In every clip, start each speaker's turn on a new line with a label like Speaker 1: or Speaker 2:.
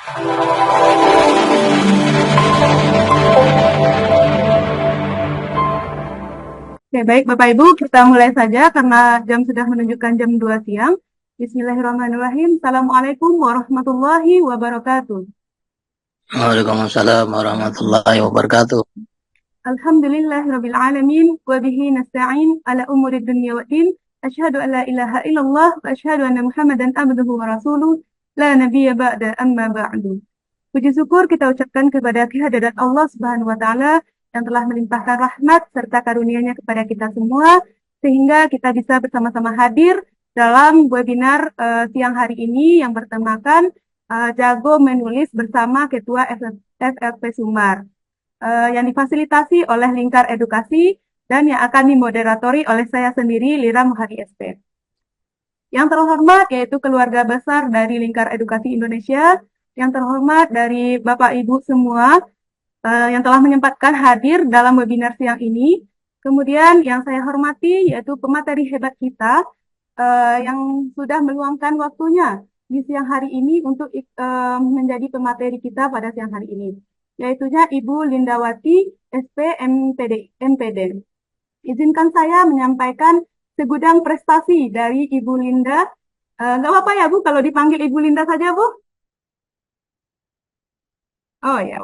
Speaker 1: Oke, baik Bapak Ibu, kita mulai saja karena jam sudah menunjukkan jam 2 siang. Bismillahirrahmanirrahim. Assalamualaikum warahmatullahi wabarakatuh.
Speaker 2: Waalaikumsalam warahmatullahi wabarakatuh.
Speaker 1: Alhamdulillahirabbil alamin wa bihi nasta'in ala umurid dunya waddin. Asyhadu an la ilaha illallah wa asyhadu anna Muhammadan abduhu wa rasuluh. La nabiyya ba'da amma ba'du. Puji syukur kita ucapkan kepada kehadirat Allah Subhanahu wa taala yang telah melimpahkan rahmat serta karunia-Nya kepada kita semua sehingga kita bisa bersama-sama hadir dalam webinar siang hari ini yang bertemakan Jago Menulis bersama Ketua FFP Sumbar yang difasilitasi oleh Lingkar Edukasi dan yang akan dimoderatori oleh saya sendiri, Lira Muhadi SP. Yang terhormat yaitu keluarga besar dari Lingkar Edukasi Indonesia, yang terhormat dari Bapak Ibu semua yang telah menyempatkan hadir dalam webinar siang ini. Kemudian yang saya hormati yaitu pemateri hebat kita yang sudah meluangkan waktunya di siang hari ini untuk menjadi pemateri kita pada siang hari ini, yaitunya Ibu Lindawati SP MPD. Izinkan saya menyampaikan segudang prestasi dari Ibu Linda. Nggak apa-apa ya Bu, kalau dipanggil Ibu Linda saja Bu? Oh ya,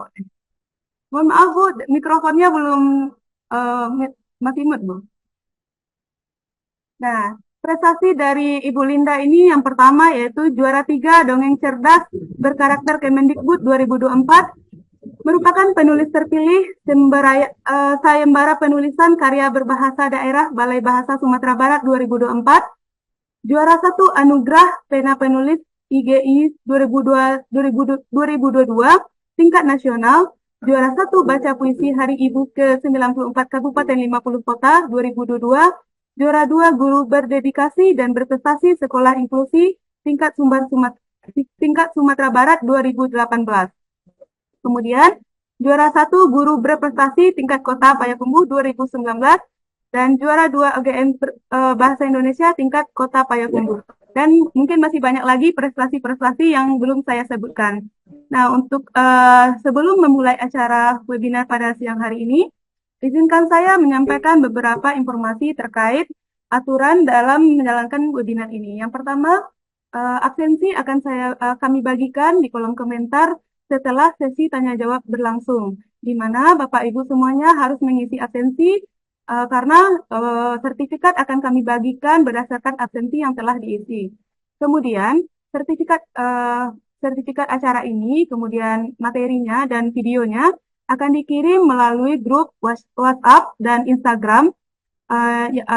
Speaker 1: mohon maaf Bu, mikrofonnya belum masih mute Bu. Nah, prestasi dari Ibu Linda ini yang pertama yaitu juara 3 dongeng cerdas berkarakter Kemendikbud 2024, merupakan penulis terpilih sayembara penulisan karya berbahasa daerah Balai Bahasa Sumatera Barat 2024, juara 1 anugerah pena penulis IGI 2022 tingkat nasional, juara 1 baca puisi Hari Ibu ke-94 Kabupaten 50 Kota 2022, juara 2 guru berdedikasi dan berprestasi sekolah inklusi tingkat Sumatera Barat 2018. Kemudian juara 1 guru berprestasi tingkat kota Payakumbuh 2019 dan juara 2 UGM Bahasa Indonesia tingkat kota Payakumbuh. Dan mungkin masih banyak lagi prestasi-prestasi yang belum saya sebutkan. Nah, untuk sebelum memulai acara webinar pada siang hari ini, izinkan saya menyampaikan beberapa informasi terkait aturan dalam menjalankan webinar ini. Yang pertama, absensi akan kami bagikan di kolom komentar setelah sesi tanya jawab berlangsung, di mana Bapak Ibu semuanya harus mengisi absensi karena sertifikat akan kami bagikan berdasarkan absensi yang telah diisi. Kemudian sertifikat acara ini, kemudian materinya dan videonya akan dikirim melalui grup WhatsApp dan Instagram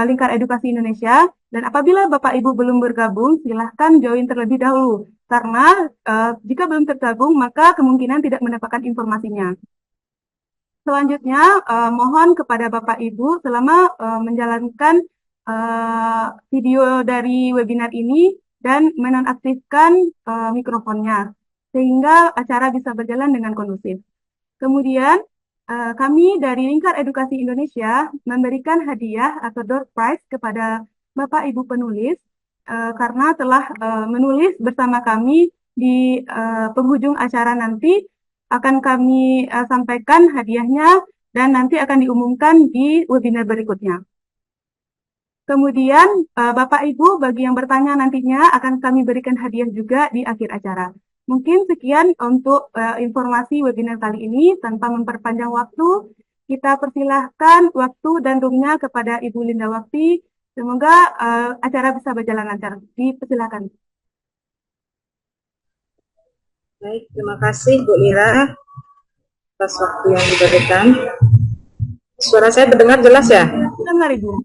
Speaker 1: Lingkar Edukasi Indonesia. Dan apabila Bapak Ibu belum bergabung, silahkan join terlebih dahulu. Karena jika belum tergabung, maka kemungkinan tidak mendapatkan informasinya. Selanjutnya, mohon kepada Bapak Ibu selama menjalankan video dari webinar ini dan menonaktifkan mikrofonnya, sehingga acara bisa berjalan dengan kondusif. Kemudian, kami dari Lingkar Edukasi Indonesia memberikan hadiah atau door prize kepada Bapak Ibu penulis karena telah menulis bersama kami di penghujung acara nanti. Akan kami sampaikan hadiahnya dan nanti akan diumumkan di webinar berikutnya. Kemudian Bapak Ibu bagi yang bertanya nantinya akan kami berikan hadiah juga di akhir acara. Mungkin sekian untuk informasi webinar kali ini. Tanpa memperpanjang waktu, kita persilahkan waktu dan roomnya kepada Ibu Lindawati. Semoga acara bisa berjalan lancar. Dipersilahkan.
Speaker 3: Baik, terima kasih Bu Lira atas waktu yang diberikan. Suara saya terdengar jelas ya?
Speaker 1: Dengar Ibu.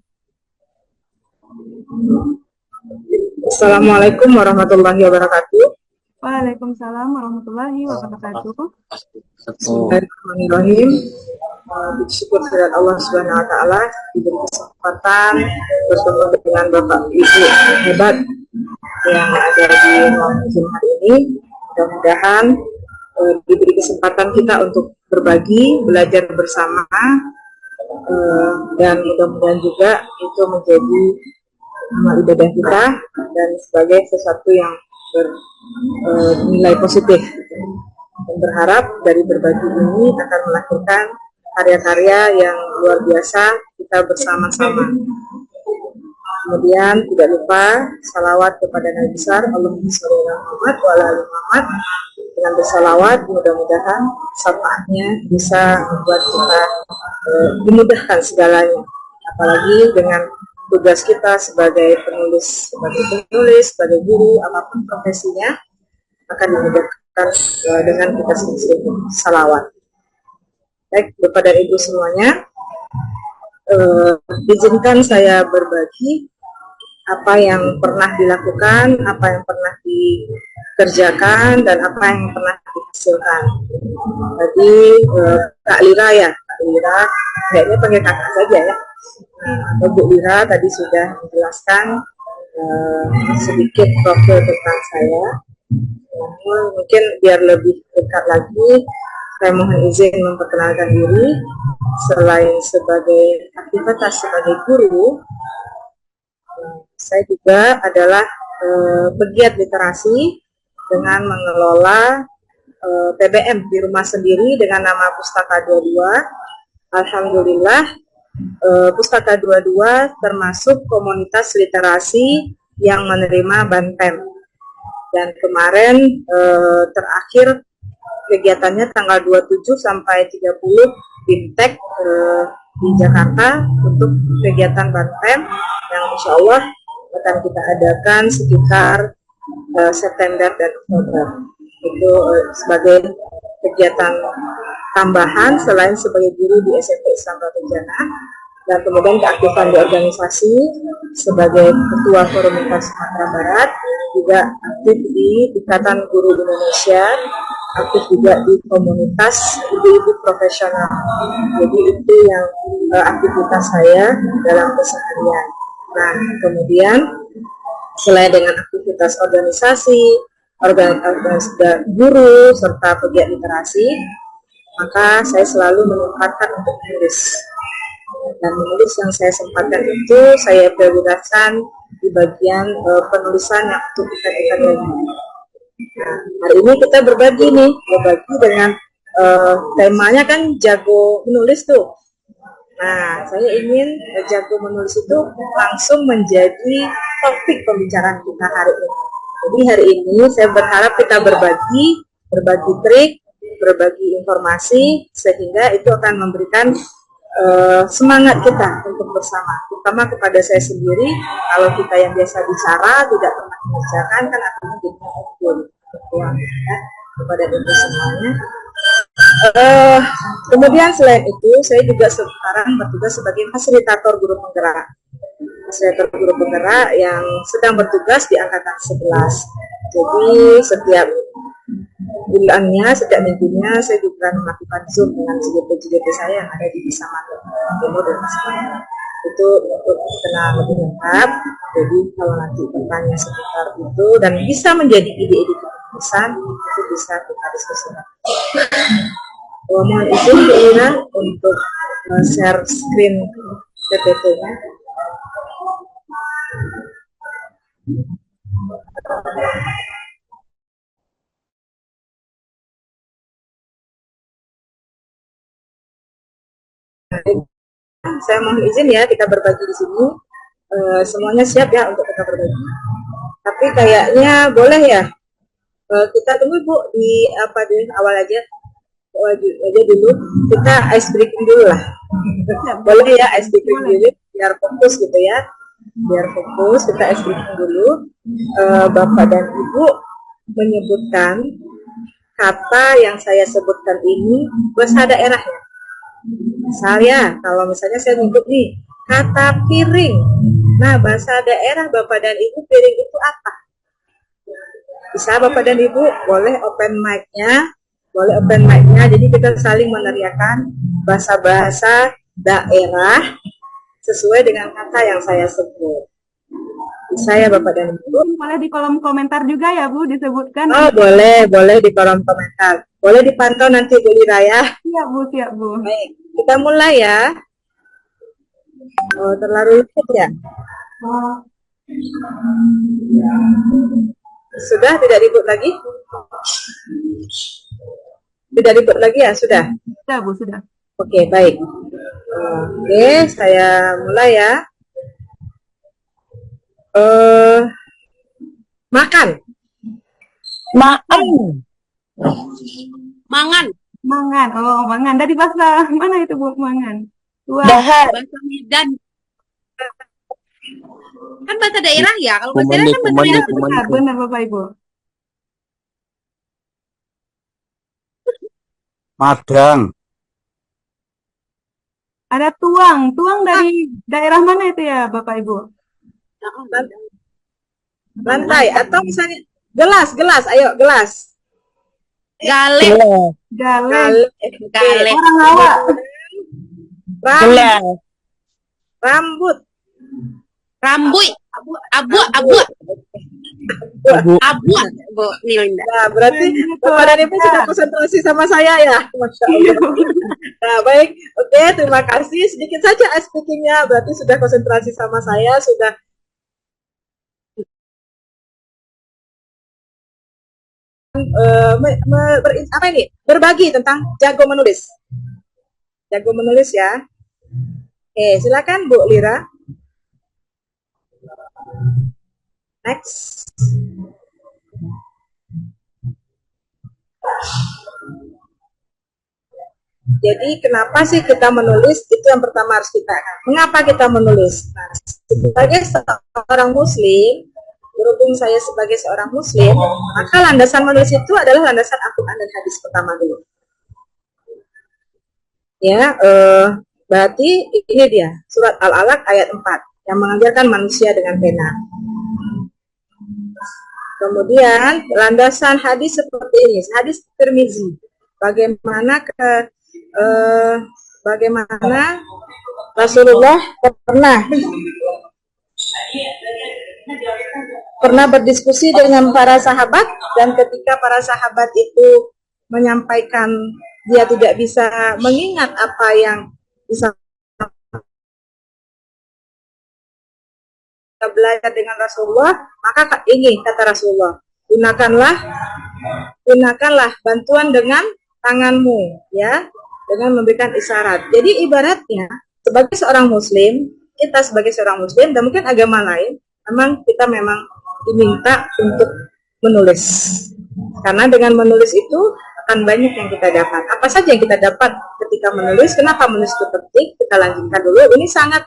Speaker 3: Assalamualaikum warahmatullahi wabarakatuh.
Speaker 1: Waalaikumsalam warahmatullahi wabarakatuh.
Speaker 3: Bismillahirrahmanirrahim. Bersyukur kepada Allah Subhanahu wa taala diberi kesempatan bertemu dengan Bapak Ibu hebat yang ada di ruang Zoom hari ini. Mudah-mudahan diberi kesempatan kita untuk berbagi, belajar bersama, dan mudah-mudahan juga itu menjadi amal ibadah kita dan sebagai sesuatu yang bernilai positif. berharap dari berbagi ini akan melahirkan karya-karya yang luar biasa kita bersama-sama. Kemudian tidak lupa salawat kepada Nabi besar Allahumma sholli ala Muhammad wa ala ali Muhammad. Dengan bersalawat mudah-mudahan syafaatnya bisa membuat kita dimudahkan segalanya. Apalagi dengan tugas kita sebagai penulis, sebagai guru, apapun profesinya akan dimudahkan dengan kita sendiri salawat. Baik, Bapak dan Ibu semuanya, izinkan saya berbagi apa yang pernah dilakukan, apa yang pernah dikerjakan, dan apa yang pernah dihasilkan. Tadi Kak Lira ya, Kak Lira, kayaknya panggil kakak saja ya. Bu Lira tadi sudah menjelaskan sedikit profil tentang saya. Namun mungkin biar lebih dekat lagi, saya mohon izin memperkenalkan diri. Selain sebagai aktivitas sebagai guru, saya juga adalah pegiat literasi dengan mengelola PBM di rumah sendiri dengan nama Pustaka 22. Alhamdulillah, Pustaka 22 termasuk komunitas literasi yang menerima Banpem. Dan kemarin terakhir kegiatannya tanggal 27 sampai 30 Bintek di Jakarta untuk kegiatan Banpem yang insya Allah akan kita adakan sekitar September dan Oktober. Itu sebagai kegiatan tambahan selain sebagai guru di SMP Islam Pradana, dan kemudian keaktifan di organisasi sebagai Ketua Forum Lintas Sumatera Barat, juga aktif di Ikatan Guru Indonesia, aktif juga di komunitas ibu-ibu profesional. Jadi itu yang aktivitas saya dalam keseharian. Nah, kemudian selain dengan aktivitas organisasi, guru, serta pegiat literasi, maka saya selalu menyempatkan untuk menulis. Dan menulis yang saya sempatkan itu saya prioritaskan di bagian penulisan yang untuk ikan-ikan lagi. Nah, hari ini kita berbagi dengan temanya kan jago menulis tuh. Nah, saya ingin jago menulis itu langsung menjadi topik pembicaraan kita hari ini. Jadi hari ini saya berharap kita berbagi trik, berbagi informasi, sehingga itu akan memberikan semangat kita untuk bersama, terutama kepada saya sendiri. Kalau kita yang biasa bicara tidak pernah mengerjakan, kan artinya jadi unggul ya, kepada ibu semuanya. Kemudian selain itu, saya juga sekarang bertugas sebagai fasilitator guru penggerak yang sedang bertugas di angkatan 11. Jadi setiap bulannya, setiap minggunya saya juga melakukan Zoom dengan JDP saya yang ada di Desa Matok Timur dan Masjid. Itu untuk kenal lebih lengkap. Jadi kalau nanti bertanya seputar itu dan bisa menjadi ide-ide keputusan, itu bisa kita diskusikan. Mohon izin Bu Ira untuk share screen PPT-nya. Saya mohon izin ya, kita berbagi di sini. Semuanya siap ya untuk kita berbagi. Tapi kayaknya boleh ya. Kita tunggu Bu di awal aja dulu. Kita ice breaking dulu lah. Boleh ya, ice breaking dulu biar fokus gitu ya. Biar fokus, kita ice breaking dulu. Bapak dan Ibu menyebutkan kata yang saya sebutkan ini bahasa daerahnya. Saya, kalau misalnya saya nyebut nih, kata piring. Nah, bahasa daerah Bapak dan Ibu, piring itu apa? Bisa Bapak dan Ibu, boleh open mic-nya. Jadi kita saling meneriakan bahasa-bahasa daerah sesuai dengan kata yang saya sebut. Bisa ya Bapak dan Ibu?
Speaker 1: Boleh di kolom komentar juga ya Bu, disebutkan.
Speaker 3: Oh, boleh di kolom komentar. Boleh dipantau nanti Bu Lira ya.
Speaker 1: Siap Bu.
Speaker 3: Baik, kita mulai ya. Oh, terlalu lembut ya? Sudah tidak ribut lagi? Tidak ribut lagi ya, sudah?
Speaker 1: Sudah, Bu, sudah.
Speaker 3: Oke, baik. Oke, saya mulai ya. Makan.
Speaker 4: Makan.
Speaker 5: Mangan.
Speaker 1: Mangan. Oh, mangan. Dari bahasa mana itu, Bu? Mangan. Tuang.
Speaker 4: Dahar.
Speaker 5: Bahasa Medan. Kan bahasa daerah ya. Kalau bahasa daerah kan bahasa
Speaker 2: Kumani,
Speaker 5: daerah.
Speaker 1: Benar, benar, Bapak Ibu.
Speaker 6: Madang.
Speaker 1: Ada tuang. Tuang dari daerah mana itu ya, Bapak Ibu?
Speaker 3: Lantai atau misalnya gelas, ayo gelas.
Speaker 5: Gale.
Speaker 1: Galeng.
Speaker 5: Gale.
Speaker 1: Orang Jawa.
Speaker 4: Gelas.
Speaker 3: Rambut.
Speaker 5: Rambuy. Abu. Bu Nilinda.
Speaker 3: Nah, berarti Bapak dan Ibu sudah konsentrasi sama saya ya. Masya Allah. Nah, baik. Oke, terima kasih. Sedikit saja speakingnya. Berarti sudah konsentrasi sama saya, sudah berbagi tentang jago menulis. Jago menulis ya. Oke, silakan Bu Lira. Next. Jadi kenapa sih kita menulis? Itu yang pertama harus kita. Mengapa kita menulis? Nah, sebagai seorang Muslim, berhubung saya sebagai seorang Muslim, maka landasan menulis itu adalah landasan Al-Quran dan hadis pertama dulu. Ya, berarti ini dia surat Al-Alaq ayat 4 yang mengajarkan manusia dengan pena. Kemudian landasan hadis seperti ini, hadis Tirmizi. Bagaimana Rasulullah pernah berdiskusi dengan para sahabat, dan ketika para sahabat itu menyampaikan dia tidak bisa mengingat apa yang bisa belajar dengan Rasulullah, maka ini kata Rasulullah, gunakanlah bantuan dengan tanganmu, ya, dengan memberikan isyarat. Jadi ibaratnya sebagai seorang Muslim, kita sebagai seorang Muslim dan mungkin agama lain, kita memang diminta untuk menulis. Karena dengan menulis itu akan banyak yang kita dapat. Apa saja yang kita dapat ketika menulis? Kenapa menulis itu penting? Kita lanjutkan dulu. Ini sangat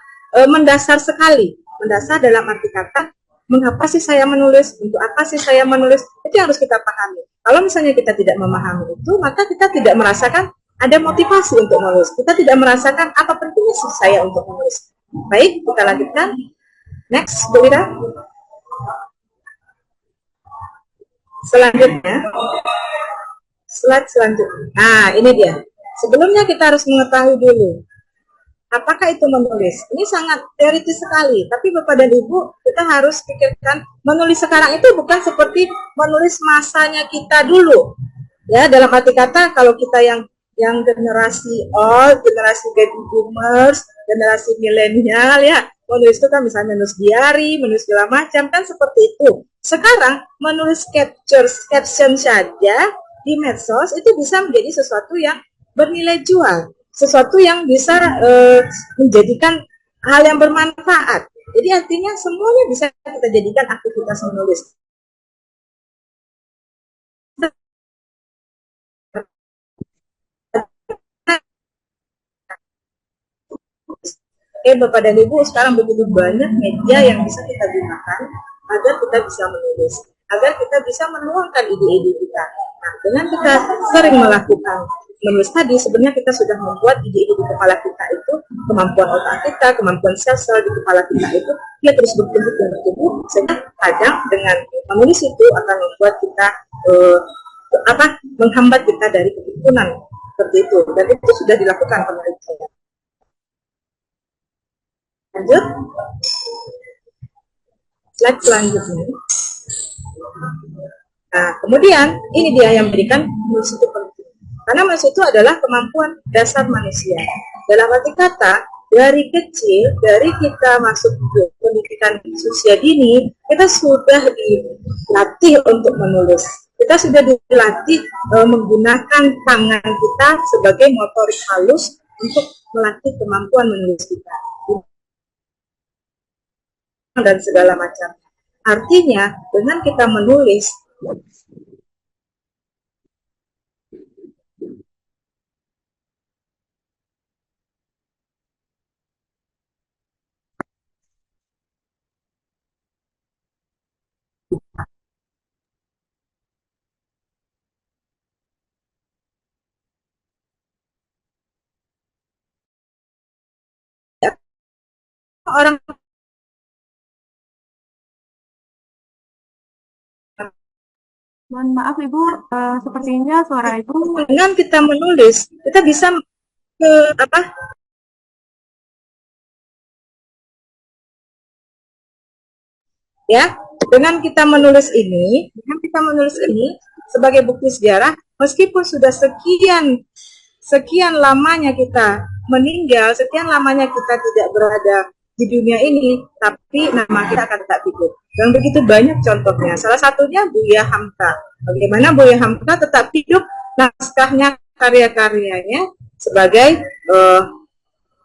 Speaker 3: mendasar sekali. Mendasar dalam arti kata, mengapa sih saya menulis? Untuk apa sih saya menulis? Itu yang harus kita pahami. Kalau misalnya kita tidak memahami itu, maka kita tidak merasakan ada motivasi untuk menulis. Kita tidak merasakan apa pentingnya sih saya untuk menulis. Baik, kita lanjutkan. Next, Bu Ira. Selanjutnya, slide selanjutnya. Nah, ini dia. Sebelumnya kita harus mengetahui dulu, apakah itu menulis? Ini sangat teoritis sekali, tapi Bapak dan Ibu, kita harus pikirkan, menulis sekarang itu bukan seperti menulis masanya kita dulu. Ya, dalam arti kata, kalau kita yang generasi old, generasi baby boomers, generasi milenial, ya, menulis itu kan misalnya menulis diary, menulis segala macam, kan seperti itu. Sekarang, menulis caption saja di medsos, itu bisa menjadi sesuatu yang bernilai jual. Sesuatu yang bisa menjadikan hal yang bermanfaat. Jadi artinya semuanya bisa kita jadikan aktivitas menulis. Bapak dan Ibu, sekarang begitu banyak media yang bisa kita gunakan agar kita bisa menulis, agar kita bisa menuangkan ide-ide kita. Nah, dengan kita sering melakukan menulis tadi, sebenarnya kita sudah membuat ide-ide di kepala kita itu, kemampuan otak kita, kemampuan sel-sel di kepala kita itu, dia terus bertumbuh, sehingga kadang dengan menulis itu akan membuat kita menghambat kita dari kepikunan seperti itu, dan itu sudah dilakukan penelitian. Lanjut, slide selanjutnya. Nah, kemudian ini dia yang memberikan menulis itu penting. Karena menulis itu adalah kemampuan dasar manusia. Dalam arti kata, dari kecil, dari kita masuk ke pendidikan usia dini, kita sudah dilatih untuk menulis. Kita sudah dilatih menggunakan tangan kita sebagai motorik halus untuk melatih kemampuan menulis kita dan segala macam. Artinya dengan kita menulis orang
Speaker 1: Mohon maaf Ibu, sepertinya suara Ibu.
Speaker 3: dengan kita menulis, kita bisa ke apa? Ya, dengan kita menulis ini sebagai bukti sejarah, meskipun sudah sekian lamanya kita meninggal, sekian lamanya kita tidak berada di dunia ini, tapi nama kita akan tetap hidup. Dan begitu banyak contohnya. Salah satunya Buya Hamka. Bagaimana Buya Hamka tetap hidup, naskahnya, karya-karyanya sebagai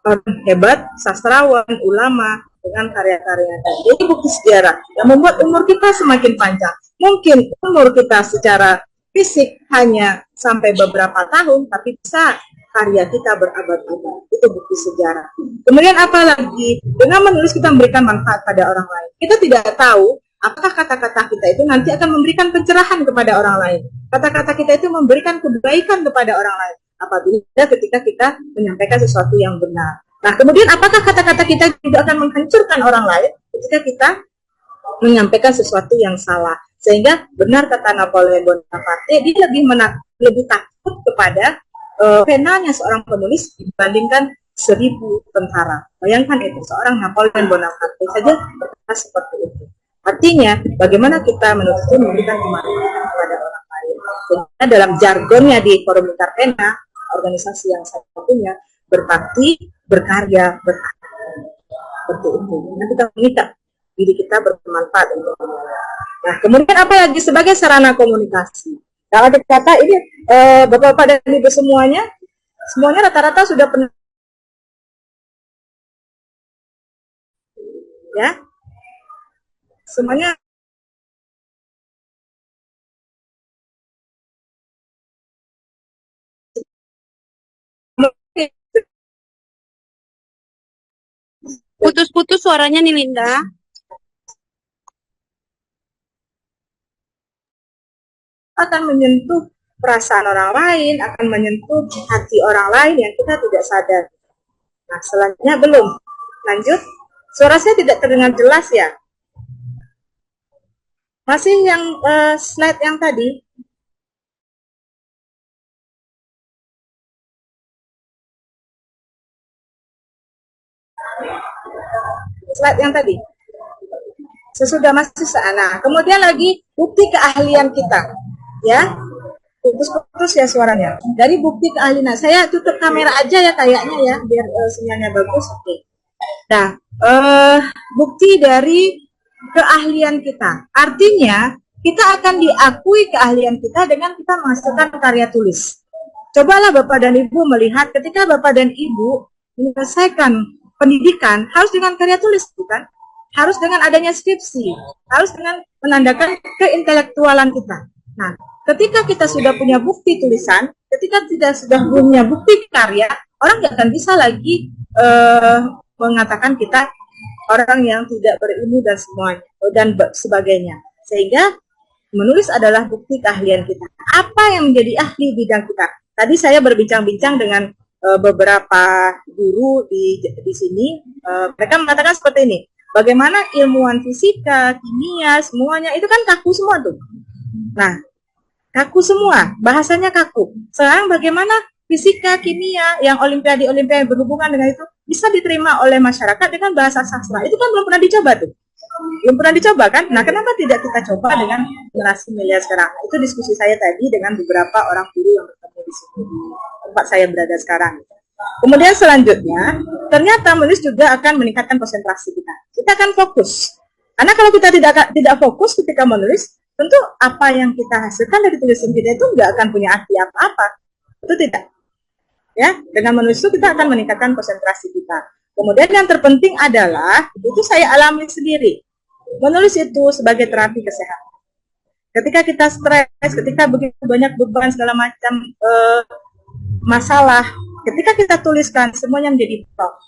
Speaker 3: orang hebat, sastrawan, ulama dengan karya-karyanya. Jadi bukti sejarah yang membuat umur kita semakin panjang. Mungkin umur kita secara fisik hanya sampai beberapa tahun, tapi bisa karya kita berabad-abad. Itu bukti sejarah. Kemudian apa lagi? Dengan menulis kita memberikan manfaat pada orang lain. Kita tidak tahu apakah kata-kata kita itu nanti akan memberikan pencerahan kepada orang lain. Kata-kata kita itu memberikan kebaikan kepada orang lain apabila ketika kita menyampaikan sesuatu yang benar. Nah, kemudian apakah kata-kata kita juga akan menghancurkan orang lain ketika kita menyampaikan sesuatu yang salah? Sehingga benar kata Napoleon Bonaparte, dia lebih takut kepada penanya seorang penulis dibandingkan 1000 tentara. Bayangkan itu, seorang Napoleon Bonaparte saja berkata seperti itu. Artinya, bagaimana kita menulis itu memberikan kemanfaatan kepada orang lain. Sehingga dalam jargonnya di Forum Lingkar Pena, organisasi yang saya punya, berbakti, berkarya, berkarya. Seperti itu. Nah, kita minta diri kita bermanfaat untuk orang lain. Nah, kemudian apa lagi sebagai sarana komunikasi? Kalau kata ini, Bapak-bapak dan Ibu semuanya rata-rata sudah pernah, ya, semuanya
Speaker 5: Putus-putus suaranya nih Linda.
Speaker 3: akan menyentuh perasaan orang lain, akan menyentuh hati orang lain yang kita tidak sadar. Nah, selanjutnya belum. Lanjut. Suara saya tidak terdengar jelas ya? Masih yang slide yang tadi? Slide yang tadi? Sesudah masih sana. Kemudian lagi bukti keahlian kita. Ya, putus-putus ya suaranya. Dari bukti keahlian, saya tutup kamera aja ya kayaknya ya, biar sinyalnya bagus. Oke. Nah, bukti dari keahlian kita. Artinya, kita akan diakui keahlian kita dengan kita menghasilkan karya tulis. Cobalah Bapak dan Ibu melihat ketika Bapak dan Ibu menyelesaikan pendidikan, harus dengan karya tulis, bukan? Harus dengan adanya skripsi, harus dengan menandakan keintelektualan kita. Nah, ketika kita sudah punya bukti tulisan, ketika kita sudah punya bukti karya, orang nggak akan bisa lagi mengatakan kita orang yang tidak berilmu dan semuanya dan sebagainya. Sehingga menulis adalah bukti keahlian kita. Apa yang menjadi ahli bidang kita? Tadi saya berbincang-bincang dengan beberapa guru di sini. Mereka mengatakan seperti ini. Bagaimana ilmuwan fisika, kimia, semuanya itu kan kaku semua tuh. Nah, kaku semua, bahasanya kaku. Sekarang bagaimana fisika, kimia, yang olimpiade berhubungan dengan itu bisa diterima oleh masyarakat dengan bahasa sastra? Itu kan belum pernah dicoba tuh. Belum pernah dicoba kan? Nah, kenapa tidak kita coba dengan generasi milenial sekarang? Itu diskusi saya tadi dengan beberapa orang guru yang bertemu di sini di tempat saya berada sekarang. Kemudian selanjutnya, ternyata menulis juga akan meningkatkan konsentrasi kita. Kita akan fokus. Karena kalau kita tidak fokus ketika menulis, tentu apa yang kita hasilkan dari tulisan kita itu nggak akan punya arti apa-apa. Itu tidak. Ya, dengan menulis itu kita akan meningkatkan konsentrasi kita. Kemudian yang terpenting adalah, itu saya alami sendiri. Menulis itu sebagai terapi kesehatan. Ketika kita stres, ketika begitu banyak beban segala macam masalah, ketika kita tuliskan semuanya menjadi top.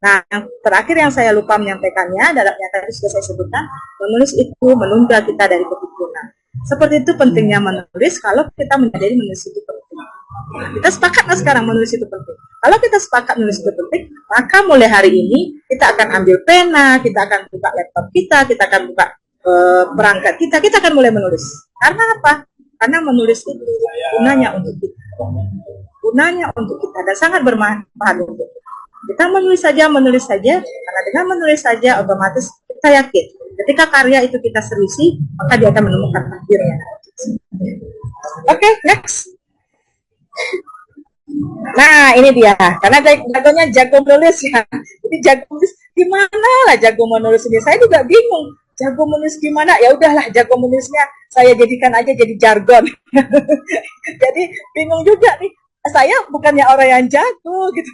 Speaker 3: Nah, yang terakhir yang saya lupa menyampaikannya adalah yang tadi sudah saya sebutkan, menulis itu menunda kita dari kepikiran. Seperti itu pentingnya menulis kalau kita menyadari menulis itu penting. Kita sepakat nggak sekarang menulis itu penting? Kalau kita sepakat menulis itu penting, maka mulai hari ini kita akan ambil pena, kita akan buka laptop kita akan buka perangkat kita akan mulai menulis. Karena apa? Karena menulis itu gunanya untuk kita. Gunanya untuk kita dan sangat bermanfaat untuk kita. Kita menulis saja, karena dengan menulis saja otomatis kita yakin ketika karya itu kita seriusi, maka dia akan menemukan takdirnya. Oke, next. Nah, ini dia. Karena jagonya jago menulis ya. Jadi jago menulis gimana lah jago menulis ini? Saya juga bingung. Jago menulis gimana? Ya udahlah, jago menulisnya saya jadikan aja jadi jargon. Jadi bingung juga nih. Saya bukannya orang yang jago gitu.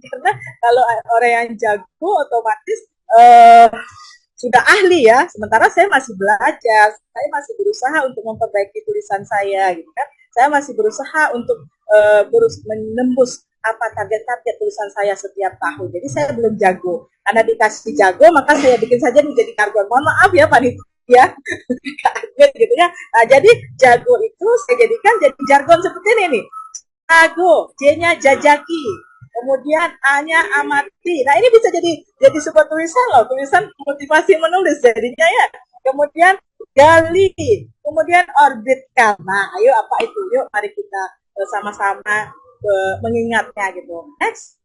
Speaker 3: Karena kalau orang yang jago otomatis sudah ahli ya. Sementara saya masih belajar. Saya masih berusaha untuk memperbaiki tulisan saya gitu kan. Saya masih berusaha untuk menembus apa target-target tulisan saya setiap tahun. Jadi saya belum jago. Karena dikasih jago, maka saya bikin saja menjadi jargon. Mohon maaf ya panitia, gitu ya. Nah, jadi jago itu saya jadikan jadi jargon seperti ini nih. Jago, J-nya jajaki, kemudian A-nya amati. Nah, ini bisa jadi sebuah tulisan loh, tulisan motivasi menulis jadinya ya. Kemudian gali, kemudian orbitkan. Nah, ayo apa itu? Yuk mari kita sama-sama mengingatnya gitu. Next.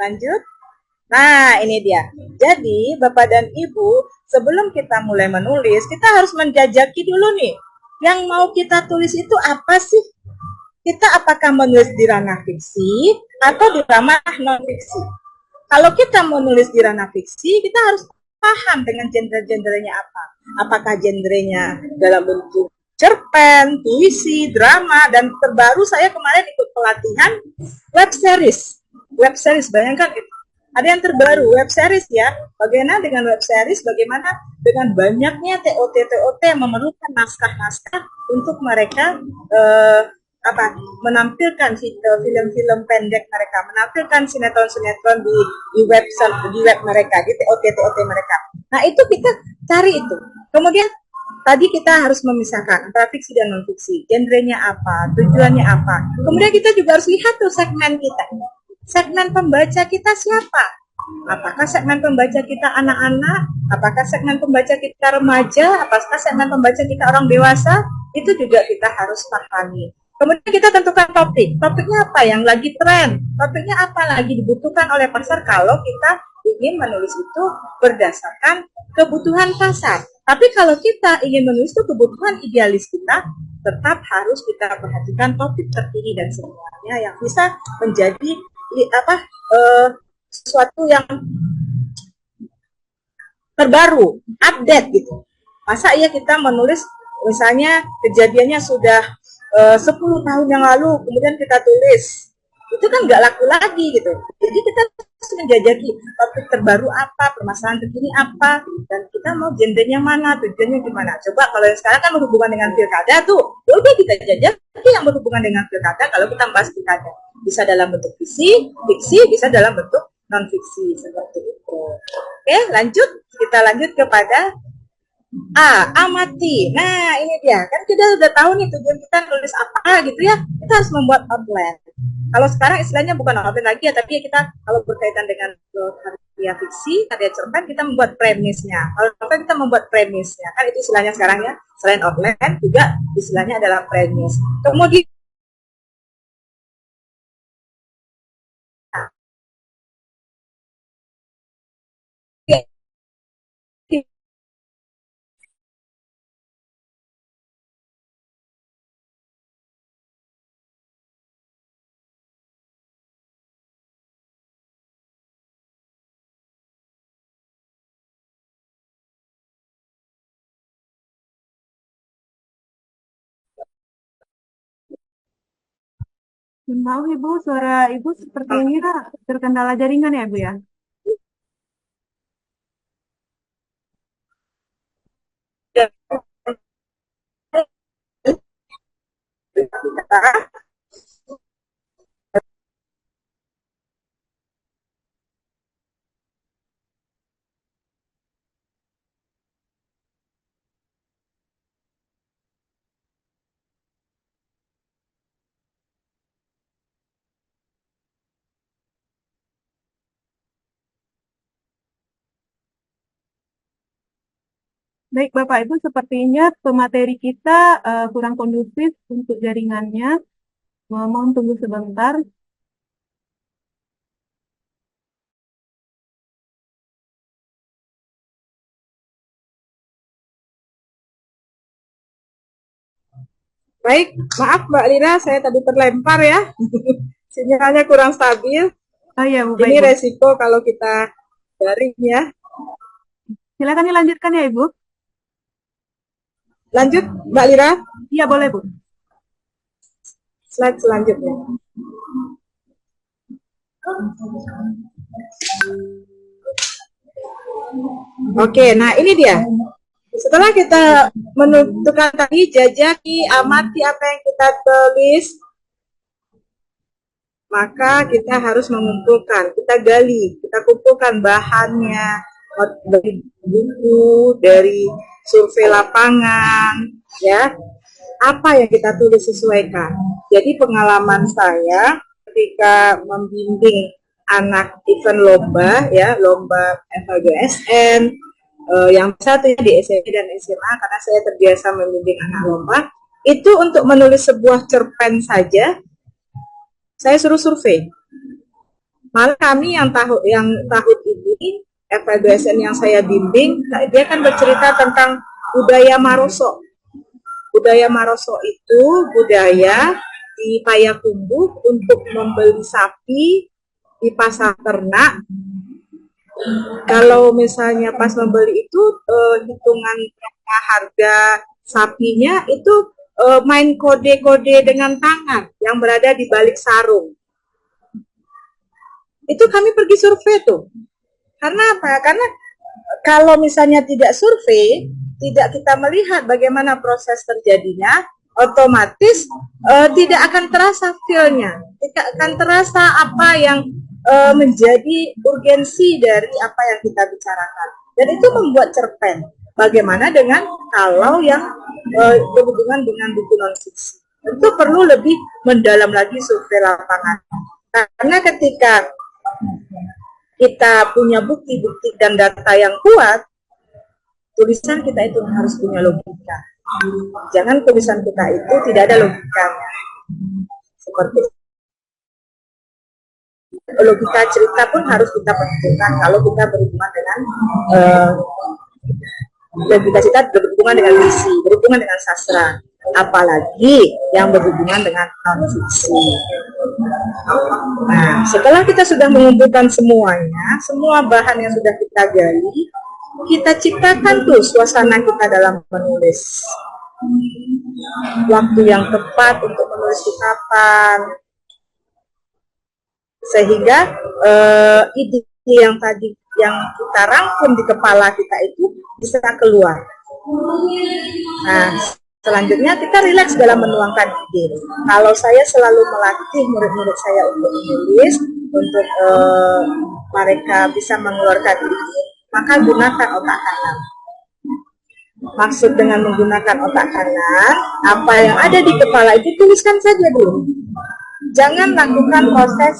Speaker 3: Lanjut. Nah, ini dia. Jadi, Bapak dan Ibu, sebelum kita mulai menulis, kita harus menjajaki dulu nih. Yang mau kita tulis itu apa sih? Kita apakah menulis di ranah fiksi atau di ranah non-fiksi? Kalau kita menulis di ranah fiksi, kita harus paham dengan genre-genrenya apa. Apakah genrenya dalam bentuk cerpen, puisi, drama, dan terbaru saya kemarin ikut pelatihan web series. Web series, bayangkan itu. Ada yang terbaru, web series ya. Bagaimana dengan web series, bagaimana dengan banyaknya TOT yang memerlukan naskah-naskah untuk mereka menampilkan film-film pendek mereka, menampilkan sinetron-sinetron di web mereka, di TOT mereka. Nah, itu kita cari itu. Kemudian tadi kita harus memisahkan antara fiksi dan non fiksi, genrenya apa, tujuannya apa. Kemudian kita juga harus lihat tuh segmen kita. Segmen pembaca kita siapa? Apakah segmen pembaca kita anak-anak? Apakah segmen pembaca kita remaja? Apakah segmen pembaca kita orang dewasa? Itu juga kita harus pahami. Kemudian kita tentukan topik. Topiknya apa yang lagi tren? Topiknya apa lagi dibutuhkan oleh pasar kalau kita ingin menulis itu berdasarkan kebutuhan pasar. Tapi kalau kita ingin menulis itu kebutuhan idealis kita, tetap harus kita perhatikan topik terkini dan semuanya yang bisa menjadi sesuatu yang terbaru, update gitu. Masa iya kita menulis misalnya kejadiannya sudah 10 tahun yang lalu, kemudian kita tulis, itu kan nggak laku lagi gitu. Jadi kita harus menjajaki topik terbaru apa, permasalahan terkini apa, dan kita mau genrenya mana, tujuannya gimana. Coba kalau yang sekarang kan berhubungan dengan pilkada tuh, udah kita jajaki yang berhubungan dengan pilkada. Kalau kita bahas pilkada, bisa dalam bentuk fiksi, bisa dalam bentuk non fiksi seperti itu. Oke, lanjut. Kita lanjut kepada amati. Nah, ini dia. Kan kita udah tahu nih tujuan kita nulis apa gitu ya. Kita harus membuat outline. Kalau sekarang istilahnya bukan outline lagi ya, tapi kita kalau berkaitan dengan karya fiksi, karya cerpen, kita membuat premisnya. Kalau kita membuat premisnya, kan itu istilahnya sekarang ya. Selain outline, juga istilahnya adalah premis. Kemudian
Speaker 1: Maaf Ibu, suara Ibu sepertinya terkendala jaringan ya Bu ya? Baik Bapak Ibu, sepertinya pemateri kita kurang kondusif untuk jaringannya. Mohon tunggu sebentar.
Speaker 3: Baik, maaf Mbak Lina, saya tadi terlempar ya. Sinyalnya kurang stabil.
Speaker 1: Oh iya Bu, baik
Speaker 3: Ini
Speaker 1: Bu.
Speaker 3: resiko kalau kita daring ya.
Speaker 1: Silakan dilanjutkan ya Ibu.
Speaker 3: Lanjut Mbak Lina,
Speaker 1: Iya boleh Bu.
Speaker 3: slide selanjutnya. Oke, nah ini dia. Setelah kita menentukan tadi, jajaki, amati apa yang kita tulis, maka kita harus mengumpulkan, kita gali, kita kumpulkan bahannya dari buku, dari survei lapangan, ya. Apa yang kita tulis sesuaikan. Jadi pengalaman saya ketika membimbing anak event lomba, ya, lomba FHGSN, yang satu di SMP dan SMA, karena saya terbiasa membimbing anak lomba, itu untuk menulis sebuah cerpen saja, saya suruh survei. Malah kami yang tahun ini FHGSN yang saya bimbing, dia kan bercerita tentang budaya Maroso. Budaya Maroso itu budaya di Payakumbuh untuk membeli sapi di pasar ternak. Kalau misalnya pas membeli itu hitungan harga sapinya itu main kode-kode dengan tangan yang berada di balik sarung. Itu kami pergi survei tuh. Karena apa? Karena kalau misalnya tidak survei, tidak kita melihat bagaimana proses terjadinya, otomatis tidak akan terasa feel-nya, tidak akan terasa apa yang menjadi urgensi dari apa yang kita bicarakan. Dan itu membuat cerpen. Bagaimana dengan kalau yang berhubungan dengan buku non-fiksi? Tentu perlu lebih mendalam lagi survei lapangan. Karena ketika kita punya bukti-bukti dan data yang kuat, tulisan kita itu harus punya logika. Jangan tulisan kita itu tidak ada logikanya. Seperti logika cerita pun harus kita perhitungkan kalau kita berhubungan dengan logika cerita berhubungan dengan visi, berhubungan dengan sastra, apalagi yang berhubungan dengan non-fiksi. Nah, setelah kita sudah mengumpulkan semuanya, semua bahan yang sudah kita gali, kita ciptakan tuh suasana kita dalam menulis. Waktu yang tepat untuk menulis itu kapan, sehingga ide yang tadi yang kita rangkum di kepala kita itu bisa keluar. Nah, selanjutnya kita rileks dalam menuangkan ide. Kalau saya selalu melatih murid-murid saya untuk menulis, untuk mereka bisa mengeluarkan ide, maka gunakan otak kanan. Maksud dengan menggunakan otak kanan, apa yang ada di kepala itu tuliskan saja dulu. Jangan lakukan proses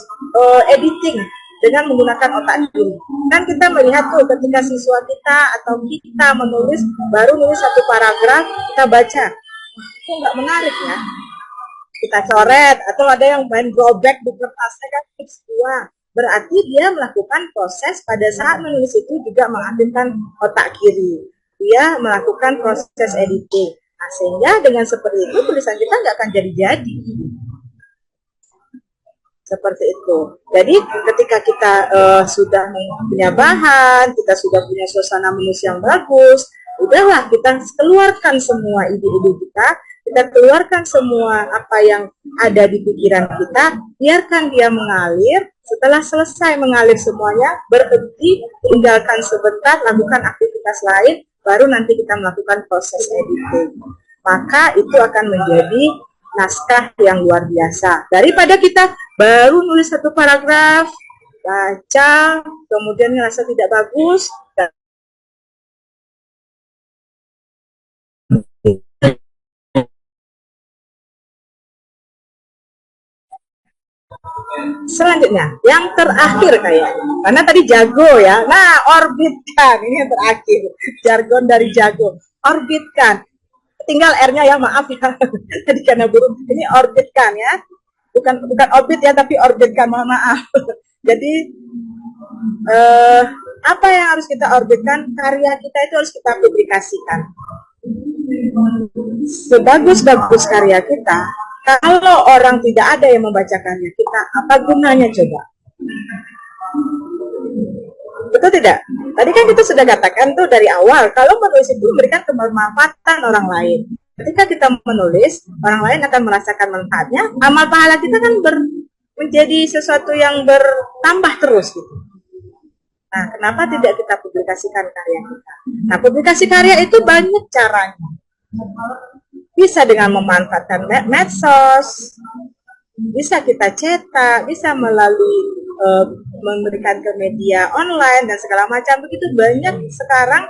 Speaker 3: editing dengan menggunakan otak kiri. Kan kita melihat tuh ketika siswa kita atau kita menulis, baru nulis satu paragraf, kita baca. Itu nggak menarik ya. Kita coret, atau ada yang main drawback di kertasnya kan tips 2. Berarti dia melakukan proses pada saat menulis itu juga mengaktifkan otak kiri. Dia melakukan proses editing. Nah, sehingga dengan seperti itu tulisan kita nggak akan jadi-jadi. Seperti itu. Jadi ketika kita sudah punya bahan, kita sudah punya suasana menulis yang bagus, udahlah kita keluarkan semua ide-ide kita Kita keluarkan semua apa yang ada di pikiran kita, biarkan dia mengalir. Setelah selesai mengalir semuanya, berhenti, tinggalkan sebentar, lakukan aktivitas lain, baru nanti kita melakukan proses editing. Maka itu akan menjadi naskah yang luar biasa. Daripada kita baru nulis satu paragraf, baca, kemudian ngerasa tidak bagus, selanjutnya, yang terakhir karena tadi jago ya. Nah, orbitkan, ini yang terakhir, jargon dari jago. Orbitkan, tinggal R-nya ya, maaf ya, tadi karena burung. Ini orbitkan ya, bukan orbit ya, tapi orbitkan, mohon maaf. Jadi apa yang harus kita orbitkan? Karya kita itu harus kita publikasikan. Sebagus-bagus karya kita, kalau orang tidak ada yang membaca karya kita, apa gunanya coba? Betul tidak? Tadi kan kita sudah katakan tuh dari awal, kalau menulis itu memberikan kebermanfaatan orang lain. Ketika kita menulis, orang lain akan merasakan manfaatnya, amal pahala kita kan menjadi sesuatu yang bertambah terus gitu. Nah, kenapa tidak kita publikasikan karya kita? Nah, publikasi karya itu banyak caranya. Bisa dengan memanfaatkan medsos, bisa kita cetak, bisa melalui memberikan ke media online dan segala macam. Begitu banyak sekarang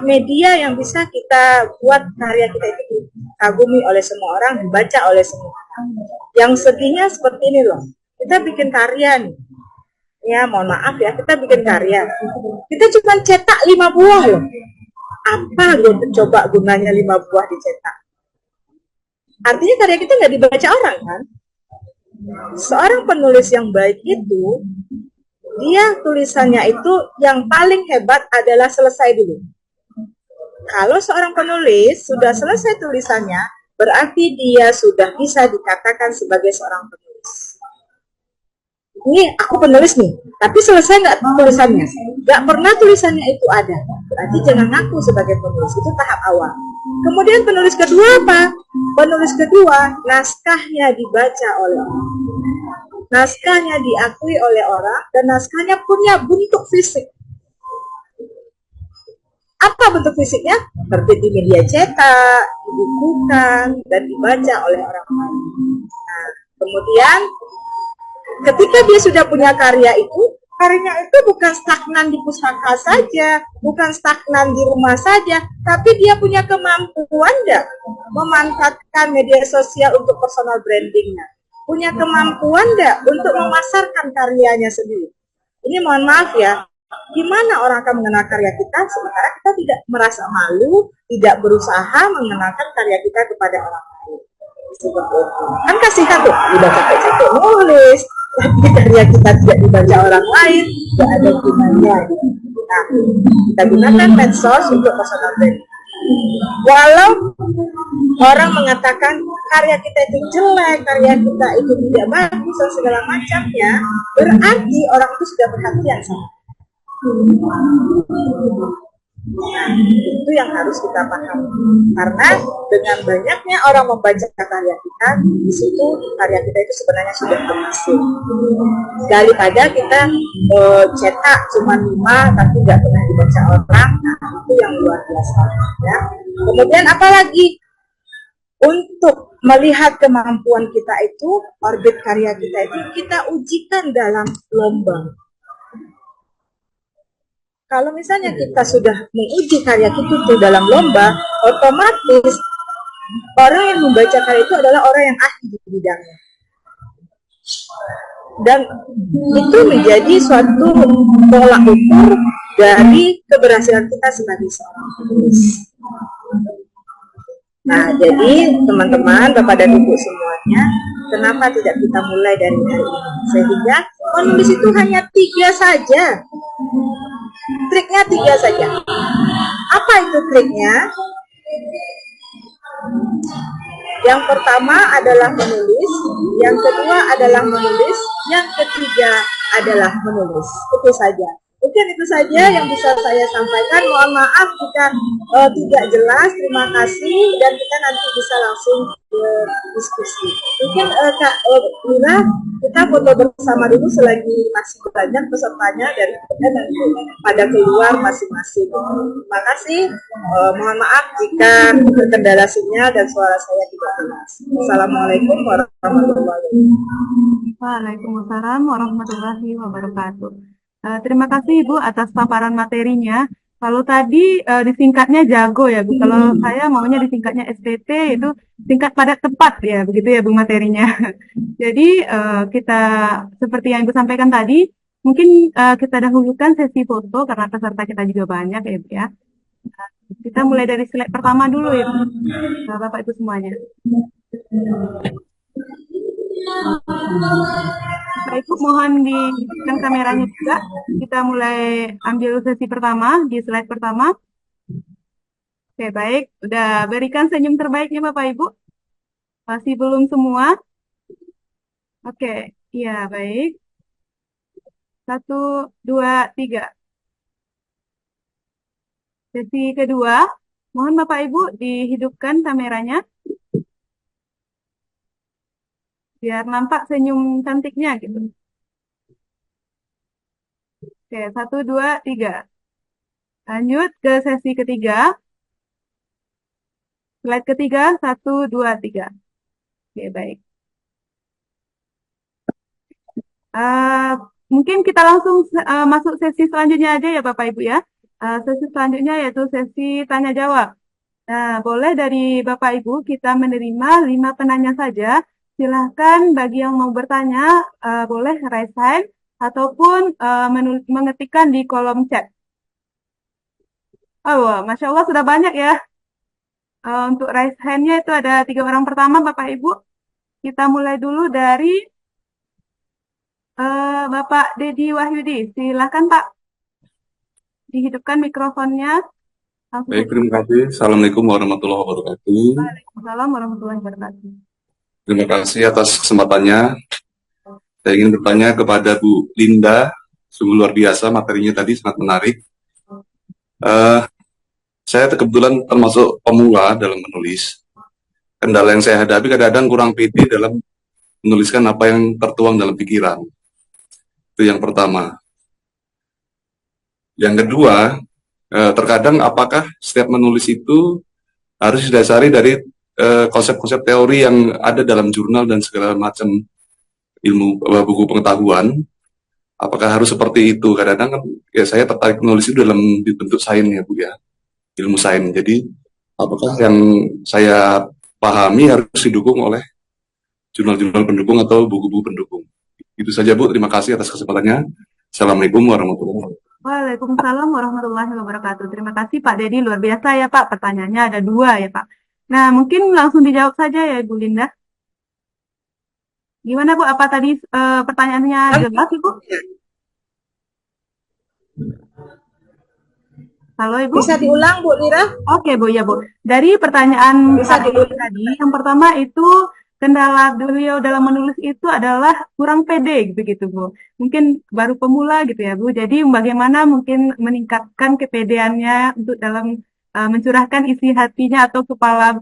Speaker 3: media yang bisa kita buat karya kita itu dikagumi oleh semua orang, dibaca oleh semua orang. Yang sedihnya seperti ini loh, kita bikin karya nih. Ya, mohon maaf ya, kita bikin karya. Kita cuma cetak 5 buah loh. Apa coba gunanya 5 buah dicetak? Artinya karya kita nggak dibaca orang kan? Seorang penulis yang baik itu, dia tulisannya itu yang paling hebat adalah selesai dulu. Kalau seorang penulis sudah selesai tulisannya, berarti dia sudah bisa dikatakan sebagai seorang penulis. Ini aku penulis nih, tapi selesai nggak tulisannya? Nggak pernah tulisannya itu ada. Berarti jangan ngaku sebagai penulis, itu tahap awal. Kemudian penulis kedua apa? Penulis kedua, naskahnya dibaca oleh orang. Naskahnya diakui oleh orang, dan naskahnya punya bentuk fisik. Apa bentuk fisiknya? Terbit di media cetak, dibukukan, dan dibaca oleh orang lain. Nah, kemudian ketika dia sudah punya karya itu, karyanya itu bukan stagnan di pustaka saja, bukan stagnan di rumah saja, tapi dia punya kemampuan memanfaatkan media sosial untuk personal brandingnya, punya kemampuan untuk memasarkan karyanya sendiri. Ini mohon maaf ya, gimana orang akan mengenal karya kita sementara kita tidak merasa malu, tidak berusaha mengenalkan karya kita kepada orang lain. Seperti itu. Kan kasihan tuh, udah capek-capek nulis, tapi karya kita tidak dibaca orang lain, tidak ada gunanya. Nah, kita gunakan medsos untuk personal branding. Walau orang mengatakan karya kita itu jelek, karya kita itu tidak bagus dan segala macamnya, berarti orang itu sudah perhatian sama. Nah, itu yang harus kita pahami. Karena dengan banyaknya orang membaca karya kita, di situ karya kita itu sebenarnya sudah berhasil. Daripada kita cetak cuma 5 tapi nggak pernah dibaca orang, nah itu yang luar biasa. Ya. Kemudian apalagi untuk melihat kemampuan kita itu, orbit karya kita itu kita ujikan dalam lomba. Kalau misalnya kita sudah menguji karya kita itu dalam lomba, otomatis orang yang membaca karya itu adalah orang yang ahli di bidangnya. Dan itu menjadi suatu tolak ukur dari keberhasilan kita sebagai seorang penulis. Nah, jadi teman-teman, Bapak dan Ibu semuanya, kenapa tidak kita mulai dari hari ini? Sehingga menulis itu hanya 3 saja. Triknya 3 saja. Apa itu triknya? Yang pertama adalah menulis, yang kedua adalah menulis, yang ketiga adalah menulis. Itu saja. Mungkin itu saja yang bisa saya sampaikan. Mohon maaf jika tidak jelas. Terima kasih dan kita nanti bisa langsung diskusi. Mungkin Kak Lira, kita foto bersama dulu selagi masih banyak pesertanya dari nanti pada keluar masing-masing. Terima kasih. Mohon maaf jika terkendala sinyal dan suara saya tidak jelas. Assalamualaikum warahmatullahi wabarakatuh.
Speaker 1: Waalaikumsalam warahmatullahi wabarakatuh. Terima kasih Ibu atas paparan materinya. Kalau tadi disingkatnya jago ya Bu. Kalau saya maunya disingkatnya STT, itu singkat padat tepat ya, begitu ya Bu materinya. Jadi kita seperti yang Ibu sampaikan tadi, mungkin kita dahulukan sesi foto karena peserta kita juga banyak ya Bu ya. Kita mulai dari slide pertama dulu ya Bu. Bapak Ibu semuanya. Bapak Ibu mohon dihidupkan kameranya juga. Kita mulai ambil sesi pertama di slide pertama. Oke baik, udah berikan senyum terbaiknya Bapak Ibu. Masih belum semua? Oke, iya baik. 1, 2, 3. Sesi kedua, mohon Bapak Ibu dihidupkan kameranya. Biar nampak senyum cantiknya gitu. Oke, 1, 2, 3. Lanjut ke sesi ketiga. Slide ketiga, 1, 2, 3. Oke, baik. Mungkin kita langsung masuk sesi selanjutnya aja ya Bapak Ibu ya. Sesi selanjutnya yaitu sesi tanya jawab. Nah, boleh dari Bapak Ibu kita menerima 5 penanya saja. Silahkan bagi yang mau bertanya, boleh raise hand ataupun mengetikkan di kolom chat. Oh, Masya Allah sudah banyak ya. Untuk raise hand-nya itu ada 3 orang pertama Bapak Ibu. Kita mulai dulu dari Bapak Dedi Wahyudi. Silahkan Pak. Dihidupkan mikrofonnya.
Speaker 6: Baik, terima kasih. Assalamualaikum warahmatullahi wabarakatuh.
Speaker 1: Waalaikumsalam warahmatullahi wabarakatuh.
Speaker 6: Terima kasih atas kesempatannya. Saya ingin bertanya kepada Bu Linda. Sungguh luar biasa materinya tadi, sangat menarik. Saya kebetulan termasuk pemula dalam menulis. Kendala yang saya hadapi kadang-kadang kurang pede dalam menuliskan apa yang tertuang dalam pikiran. Itu yang pertama. Yang kedua, terkadang apakah setiap menulis itu harus didasari dari konsep-konsep teori yang ada dalam jurnal dan segala macam ilmu buku pengetahuan, apakah harus seperti itu? Kadang-kadang kan ya saya tertarik menulis itu dalam bentuk sains ya Bu ya, ilmu sains. Jadi apakah yang saya pahami harus didukung oleh jurnal-jurnal pendukung atau buku-buku pendukung? Itu saja Bu, terima kasih atas kesempatannya. Assalamualaikum warahmatullahi wabarakatuh.
Speaker 1: Waalaikumsalam warahmatullahi wabarakatuh. Terima kasih Pak Dedi, luar biasa ya Pak. Pertanyaannya ada 2 ya Pak. Nah, mungkin langsung dijawab saja ya Ibu Linda. Gimana Bu, apa tadi pertanyaannya jelas Ibu? Halo Ibu?
Speaker 3: Bisa diulang Bu Lira?
Speaker 1: Oke Bu, ya Bu. Dari pertanyaan
Speaker 3: Bisa
Speaker 1: Pak Dedi tadi, yang pertama itu kendala beliau dalam menulis itu adalah kurang pede begitu Bu. Mungkin baru pemula gitu ya Bu. Jadi bagaimana mungkin meningkatkan kepedeannya untuk dalam mencurahkan isi hatinya atau kepala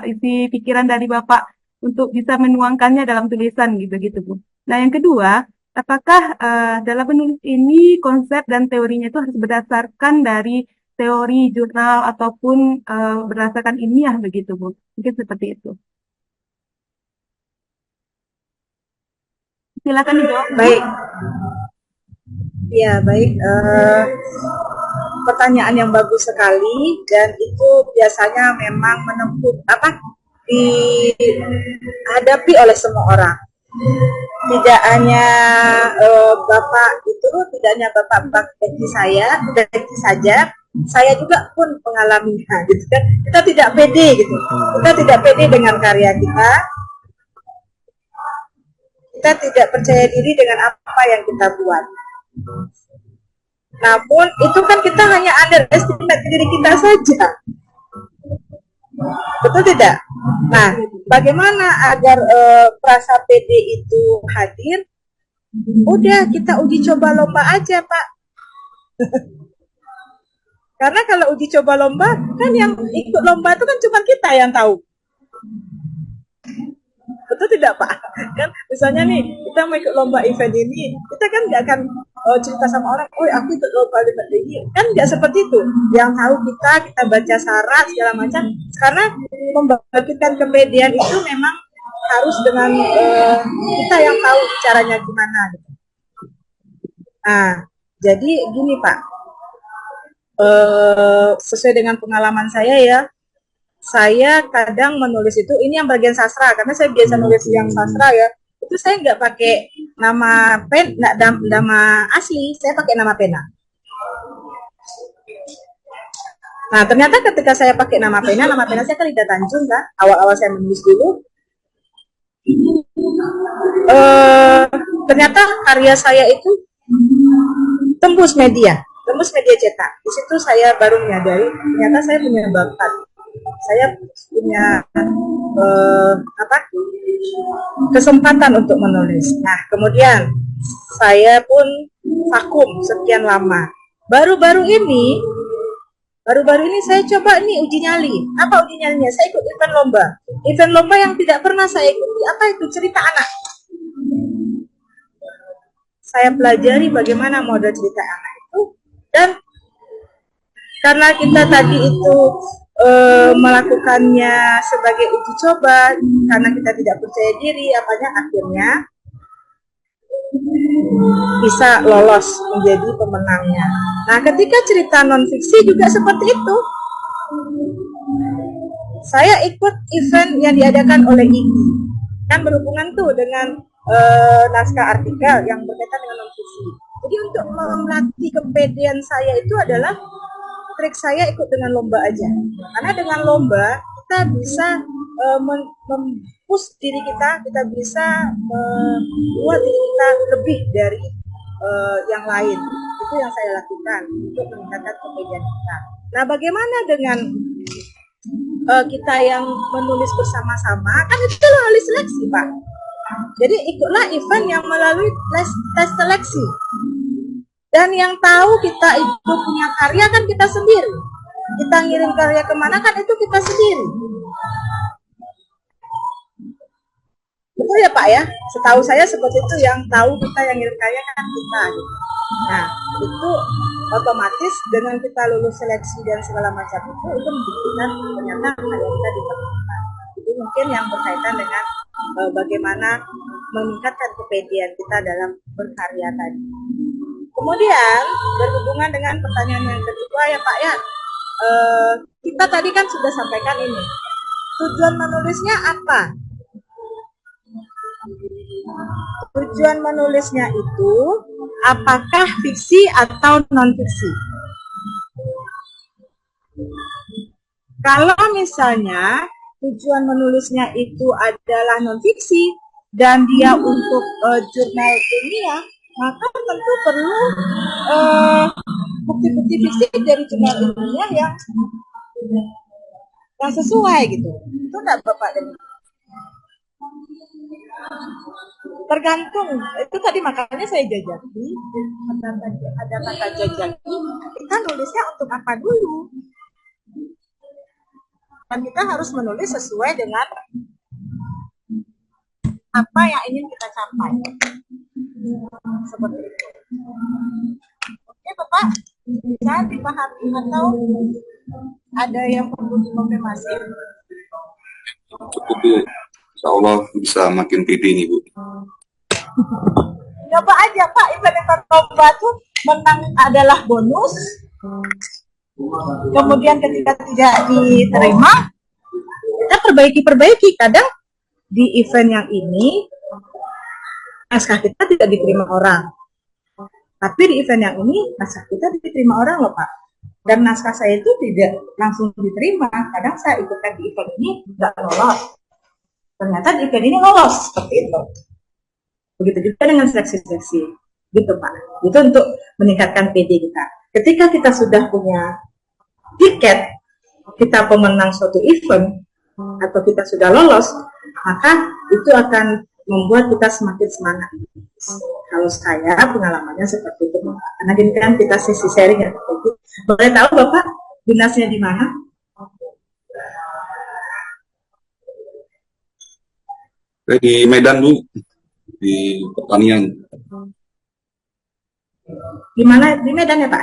Speaker 1: isi pikiran dari Bapak untuk bisa menuangkannya dalam tulisan gitu Bu. Nah, yang kedua, apakah dalam menulis ini konsep dan teorinya itu harus berdasarkan dari teori jurnal ataupun berdasarkan ilmiah begitu Bu. Mungkin seperti itu. Silakan dijawab.
Speaker 3: Baik. Ya, baik. Pertanyaan yang bagus sekali dan itu biasanya memang menempuh dihadapi oleh semua orang. Tidak hanya Bapak itu, tidak hanya Bapak Becky saja, saya juga pun mengalaminya. Gitu kan? Kita tidak pede gitu. Kita tidak pede dengan karya kita. Kita tidak percaya diri dengan apa yang kita buat. Namun itu kan kita hanya underestimate diri kita saja. Betul tidak? Nah, bagaimana agar rasa pede itu hadir? Udah kita uji coba lomba aja Pak. Karena kalau uji coba lomba, kan yang ikut lomba itu kan cuma kita yang tahu. Betul tidak Pak? Kan misalnya nih, kita mau ikut lomba event ini, kita kan nggak akan cerita sama orang, oh aku ikut lomba event ini. Kan nggak seperti itu. Yang tahu kita baca syarat, segala macam. Karena membagikan kepedean itu memang harus dengan kita yang tahu caranya gimana. Gitu. Nah, jadi gini Pak, sesuai dengan pengalaman saya ya, saya kadang menulis itu, ini yang bagian sastra, karena saya biasa nulis yang sastra ya, itu saya nggak pakai nama nama asli, saya pakai nama pena. Nah, ternyata ketika saya pakai nama pena saya kan Ida Tanjung kan, awal-awal saya menulis dulu, ternyata karya saya itu tembus media cetak. Di situ saya baru menyadari, ternyata saya punya bakat. Saya punya kesempatan untuk menulis. Nah, kemudian saya pun vakum sekian lama. Baru-baru ini saya coba nih uji nyali. Apa uji nyalinya? Saya ikut event lomba. Event lomba yang tidak pernah saya ikuti. Apa itu? Cerita anak. Saya pelajari bagaimana model cerita anak itu, dan karena kita tadi itu melakukannya sebagai uji coba, karena kita tidak percaya diri, akhirnya bisa lolos menjadi pemenangnya. Nah, ketika cerita non-fiksi juga seperti itu. Saya ikut event yang diadakan oleh IGI, kan berhubungan tuh dengan naskah artikel yang berkaitan dengan non-fiksi. Jadi untuk melatih kepedean saya itu adalah trik saya ikut dengan lomba aja, karena dengan lomba kita bisa mempush diri kita bisa membuat diri kita lebih dari yang lain. Itu yang saya lakukan untuk meningkatkan kepedean kita. Nah, bagaimana dengan kita yang menulis bersama-sama? Kan itu melalui seleksi Pak. Jadi ikutlah event yang melalui tes seleksi. Dan yang tahu kita itu punya karya kan kita sendiri. Kita ngirim karya kemana kan itu kita sendiri. Betul ya Pak ya? Setahu saya seperti itu, yang tahu kita yang ngirim karya kan kita. Gitu. Nah, itu otomatis dengan kita lulus seleksi dan segala macam itu membuktikan ternyata karya kita diperlukan. Jadi mungkin yang berkaitan dengan bagaimana meningkatkan kepedean kita dalam berkarya tadi. Kemudian berhubungan dengan pertanyaan yang kedua ya Pak ya, kita tadi kan sudah sampaikan ini, tujuan menulisnya apa? Tujuan menulisnya itu apakah fiksi atau non-fiksi? Kalau misalnya tujuan menulisnya itu adalah non-fiksi dan dia untuk jurnal ilmiah, maka tentu perlu bukti-bukti fiksi dari jurnal ilmiah yang sesuai gitu. Itu enggak Bapak dan tergantung. Itu tadi makanya saya jajaki, ada kata jajaki, kita nulisnya untuk apa dulu. Dan kita harus menulis sesuai dengan apa yang ingin kita capai. Seperti itu. Oke Bapak, bisa dipahami atau ada yang perlu dikonfirmasi?
Speaker 6: Cukup Bu, insya Allah bisa makin pede nih Bu.
Speaker 3: Coba aja Pak, event-event lomba tuh menang adalah bonus. Kemudian ketika tidak diterima, kita perbaiki. Kadang di event yang ini naskah kita tidak diterima orang, tapi di event yang ini naskah kita diterima orang loh Pak. Dan naskah saya itu tidak langsung diterima. Kadang saya ikutkan di event ini nggak lolos, ternyata di event ini lolos, seperti itu. Begitu juga dengan seleksi-seleksi, gitu Pak. Itu untuk meningkatkan PD kita. Ketika kita sudah punya tiket, kita pemenang suatu event, atau kita sudah lolos, maka itu akan membuat kita semakin semangat. Kalau saya pengalamannya seperti itu, karena gini kan kita sesi sharing ya. Boleh tahu Bapak dinasnya di mana?
Speaker 6: Di Medan Bu, di pertanian.
Speaker 3: Di mana? Di Medan ya Pak?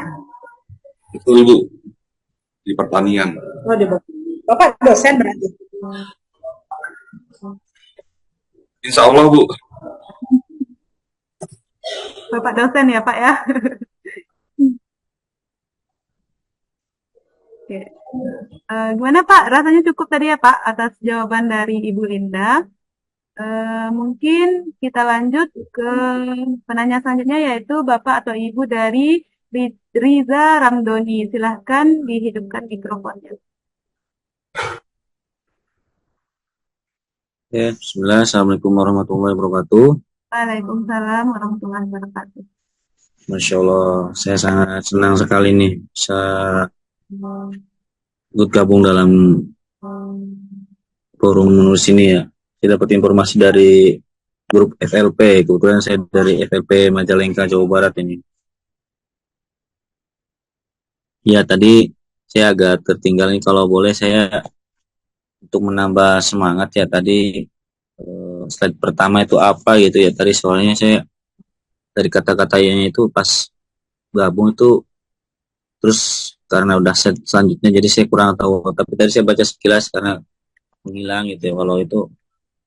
Speaker 6: Betul Bu, di pertanian.
Speaker 3: Oh, di Bapak dosen berarti?
Speaker 6: Insya Allah Bu.
Speaker 1: Bapak dosen ya Pak ya. Oke. Gimana Pak? Rasanya cukup tadi ya Pak atas jawaban dari Ibu Linda. Mungkin kita lanjut ke penanya selanjutnya yaitu Bapak atau Ibu dari Riza Ramdoni. Silahkan dihidupkan mikrofonnya.
Speaker 2: Bismillah, Assalamualaikum warahmatullahi wabarakatuh.
Speaker 1: Waalaikumsalam warahmatullahi wabarakatuh.
Speaker 2: Masya Allah, saya sangat senang sekali nih bisa ikut gabung dalam forum menulis ini ya. Saya dapat informasi dari grup FLP, kebetulan saya dari FLP Majalengka, Jawa Barat ini. Ya, tadi saya agak tertinggal nih, kalau boleh saya untuk menambah semangat ya tadi slide pertama itu apa gitu ya, tadi soalnya saya dari kata-katanya itu pas gabung itu terus karena udah set selanjutnya jadi saya kurang tahu, tapi tadi saya baca sekilas karena menghilang gitu ya. Kalau itu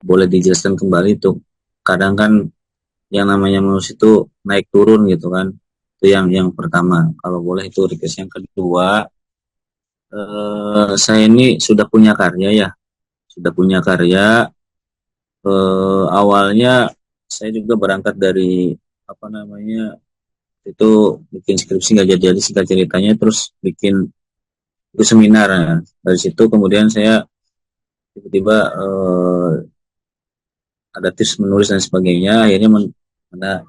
Speaker 2: boleh dijelaskan kembali tuh, kadang kan yang namanya menulis itu naik turun gitu kan, itu yang pertama. Kalau boleh itu request. Yang kedua, saya ini sudah punya karya ya, awalnya saya juga berangkat dari apa namanya itu bikin skripsi nggak jadi singkat ceritanya, terus bikin itu seminar. Nah, dari situ kemudian saya tiba-tiba ada tips menulis dan sebagainya, akhirnya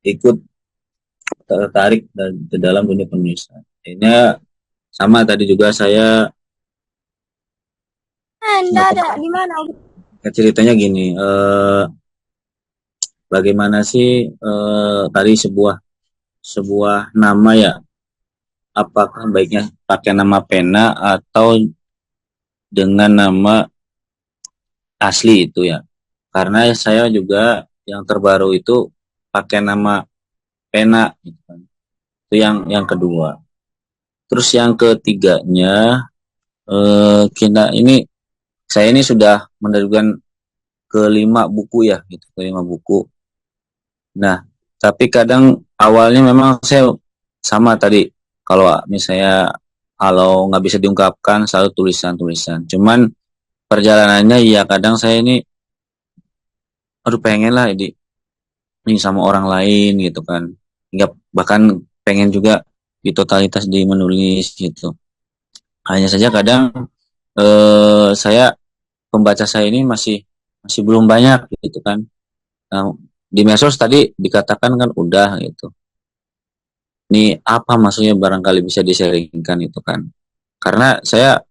Speaker 2: ikut tertarik ke dalam dunia penulisan. Akhirnya sama tadi juga saya
Speaker 4: ada di mana?
Speaker 2: ceritanya gini, bagaimana sih tadi sebuah nama ya, apakah baiknya pakai nama pena atau dengan nama asli itu ya, karena saya juga yang terbaru itu pakai nama pena gitu kan. Itu yang kedua. Terus yang ketiganya, saya ini sudah menerbitkan ke-5 buku ya gitu, ke-5 buku. Nah, tapi kadang awalnya memang saya sama tadi, kalau misalnya kalau nggak bisa diungkapkan selalu tulisan. Cuman perjalanannya ya kadang saya ini aduh pengen lah ini sama orang lain gitu kan, hingga bahkan pengen juga di totalitas di menulis gitu. Hanya saja kadang saya pembaca saya ini masih belum banyak gitu kan. Nah, di medsos tadi dikatakan kan udah gitu. Ini apa maksudnya, barangkali bisa di-sharingkan itu kan. Karena saya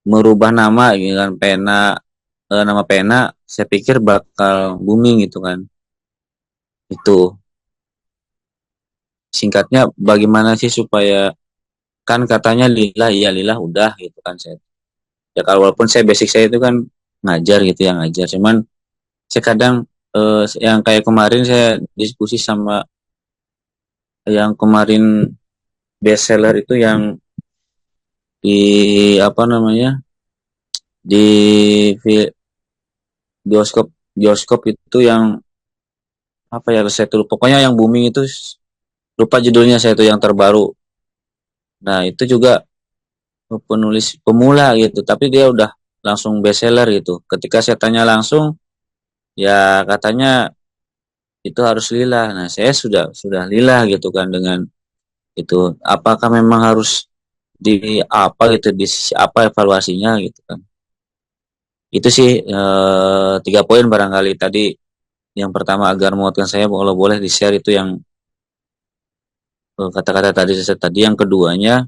Speaker 2: merubah nama gitu kan, nama pena saya pikir bakal booming gitu kan. Itu singkatnya bagaimana sih supaya, kan katanya lillah, iya lillah udah gitu kan. Saya ya kalau walaupun saya basic saya itu kan ngajar gitu ya, cuman saya kadang yang kayak kemarin saya diskusi sama yang kemarin bestseller itu yang di di bioskop itu yang apa ya, saya tuh pokoknya yang booming itu, lupa judulnya saya, itu yang terbaru. Nah itu juga penulis pemula gitu, tapi dia udah langsung bestseller gitu. Ketika saya tanya langsung, ya katanya itu harus lillah. Nah saya sudah lillah gitu kan dengan itu. Apakah memang harus di apa gitu, di apa evaluasinya gitu kan. Itu sih 3 poin barangkali tadi. Yang pertama agar menguatkan saya, kalau boleh di share itu yang kata-kata tadi. Yang keduanya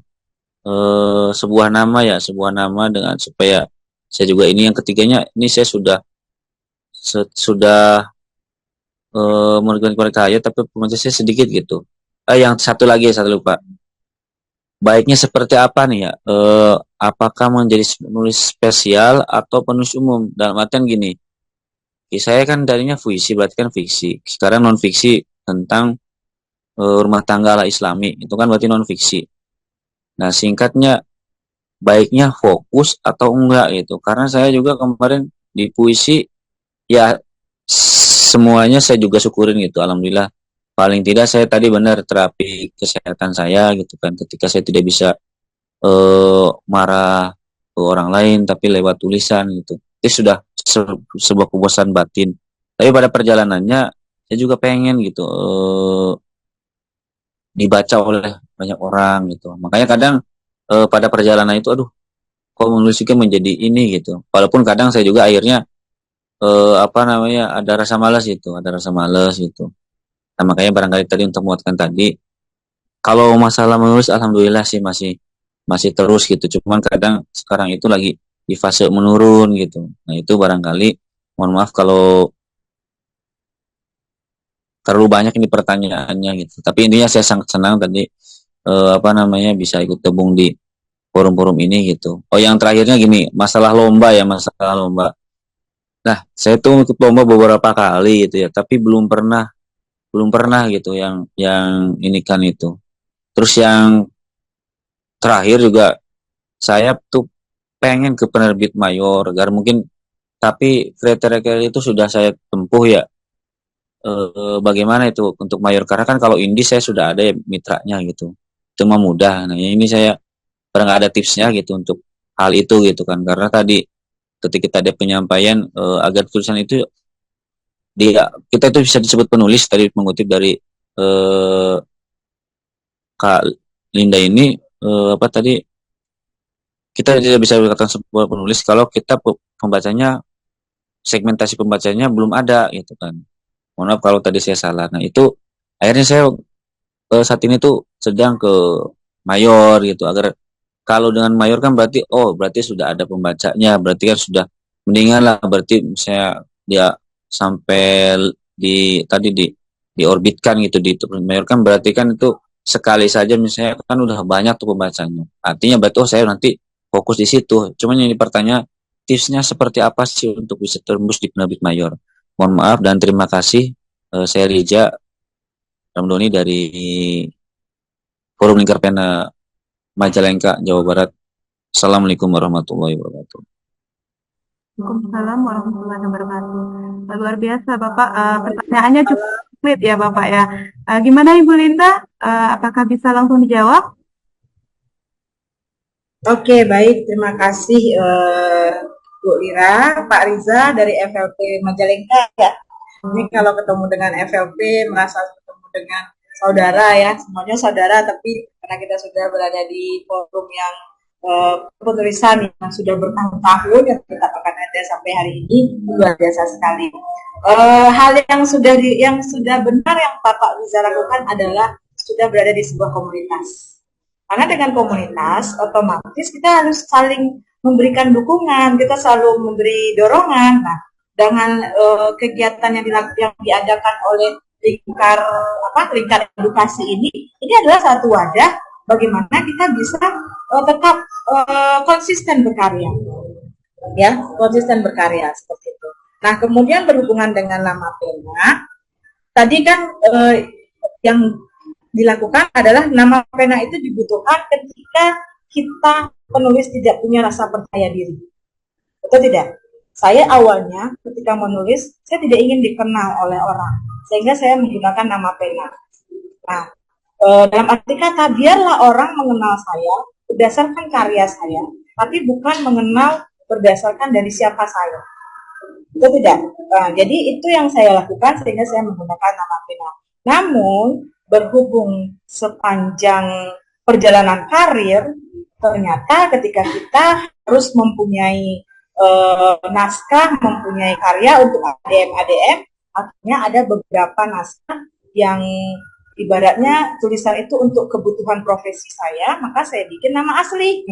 Speaker 2: sebuah nama dengan supaya Saya juga ini yang ketiganya, ini saya sudah menurunkan kepada kaya, tapi pembaca saya sedikit gitu. Yang satu lagi, satu lupa. Baiknya seperti apa nih ya? Apakah menjadi penulis spesial atau penulis umum? Dalam artian gini, saya kan tadinya puisi, berarti kan fiksi. Sekarang non fiksi tentang rumah tangga ala Islami, itu kan berarti non fiksi. Nah, singkatnya, baiknya fokus atau enggak gitu. Karena saya juga kemarin di puisi, ya semuanya saya juga syukurin gitu. Alhamdulillah. Paling tidak saya tadi benar terapi kesehatan saya gitu kan. Ketika saya tidak bisa marah ke orang lain tapi lewat tulisan gitu. Itu sudah sebuah kepuasan batin. Tapi pada perjalanannya saya juga pengen gitu dibaca oleh banyak orang gitu. Makanya kadang pada perjalanan itu aduh kok menulisnya menjadi ini gitu. Walaupun kadang saya juga akhirnya ada rasa malas gitu. Nah, makanya barangkali tadi untuk menguatkan tadi, kalau masalah menulis alhamdulillah sih masih terus gitu. Cuman kadang sekarang itu lagi di fase menurun gitu. Nah, itu barangkali mohon maaf kalau terlalu banyak ini pertanyaannya gitu. Tapi intinya saya sangat senang tadi bisa ikut gabung di forum-forum ini gitu. Oh, yang terakhirnya gini, masalah lomba. Nah, saya tuh ikut lomba beberapa kali gitu ya, tapi belum pernah gitu yang ini kan itu. Terus yang terakhir juga saya tuh pengen ke penerbit mayor agar mungkin, tapi kriteria itu sudah saya tempuh ya. Bagaimana itu untuk mayor, karena kan kalau indie saya sudah ada ya mitranya gitu, itu mah mudah. Nah, ini saya pernah ada tipsnya gitu untuk hal itu gitu kan, karena tadi ketika ada penyampaian agar tulisan itu kita itu bisa disebut penulis, tadi mengutip dari eh, Kak Linda ini, apa tadi, kita tidak bisa dikatakan sebuah penulis kalau kita pembacanya, segmentasi pembacanya belum ada gitu kan. Mohon maaf kalau tadi saya salah. Nah, itu akhirnya saya saat ini tuh sedang ke mayor gitu, agar kalau dengan mayor kan berarti sudah ada pembacanya, berarti kan sudah mendingan lah, berarti misalnya dia sampai diorbitkan gitu di mayor kan, berarti kan itu sekali saja misalnya kan udah banyak tuh pembacanya. Artinya berarti saya nanti fokus di situ. Cuman yang dipertanya tipsnya seperti apa sih untuk bisa tembus di penerbit mayor. Mohon maaf dan terima kasih. Saya Rija Ramdhani dari Forum Lingkar Pena Majalengka, Jawa Barat. Assalamualaikum warahmatullahi wabarakatuh.
Speaker 1: Waalaikumsalam warahmatullahi wabarakatuh. Luar biasa Bapak, pertanyaannya cukup sulit ya Bapak ya. Gimana Ibu Linda? Apakah bisa langsung dijawab?
Speaker 3: Oke, baik. Terima kasih Bu Lira, Pak Riza dari FLP Majalengka ya. Ini kalau ketemu dengan FLP merasa ketemu dengan saudara ya, semuanya saudara, tapi karena kita sudah berada di forum yang penulisan yang sudah bertahun-tahun yang tetap akan ada sampai hari ini, luar biasa sekali. Hal yang sudah benar yang Bapak Riza lakukan adalah sudah berada di sebuah komunitas. Karena dengan komunitas otomatis kita harus saling memberikan dukungan, kita selalu memberi dorongan. Nah, dengan kegiatan yang diadakan oleh lingkar edukasi ini adalah satu wadah bagaimana kita bisa tetap konsisten berkarya, ya, konsisten berkarya seperti itu. Nah, kemudian berhubungan dengan nama pena, tadi kan yang dilakukan adalah nama pena itu dibutuhkan ketika kita penulis tidak punya rasa percaya diri, betul tidak? Saya awalnya ketika menulis, saya tidak ingin dikenal oleh orang, sehingga saya menggunakan nama pena. Nah, dalam arti kata, biarlah orang mengenal saya berdasarkan karya saya, tapi bukan mengenal berdasarkan dari siapa saya. Itu tidak. Nah, jadi itu yang saya lakukan sehingga saya menggunakan nama pena. Namun, berhubung sepanjang perjalanan karir, ternyata ketika kita harus mempunyai naskah, mempunyai karya untuk ADM, akhirnya ada beberapa naskah yang ibaratnya tulisan itu untuk kebutuhan profesi saya, maka saya bikin nama asli.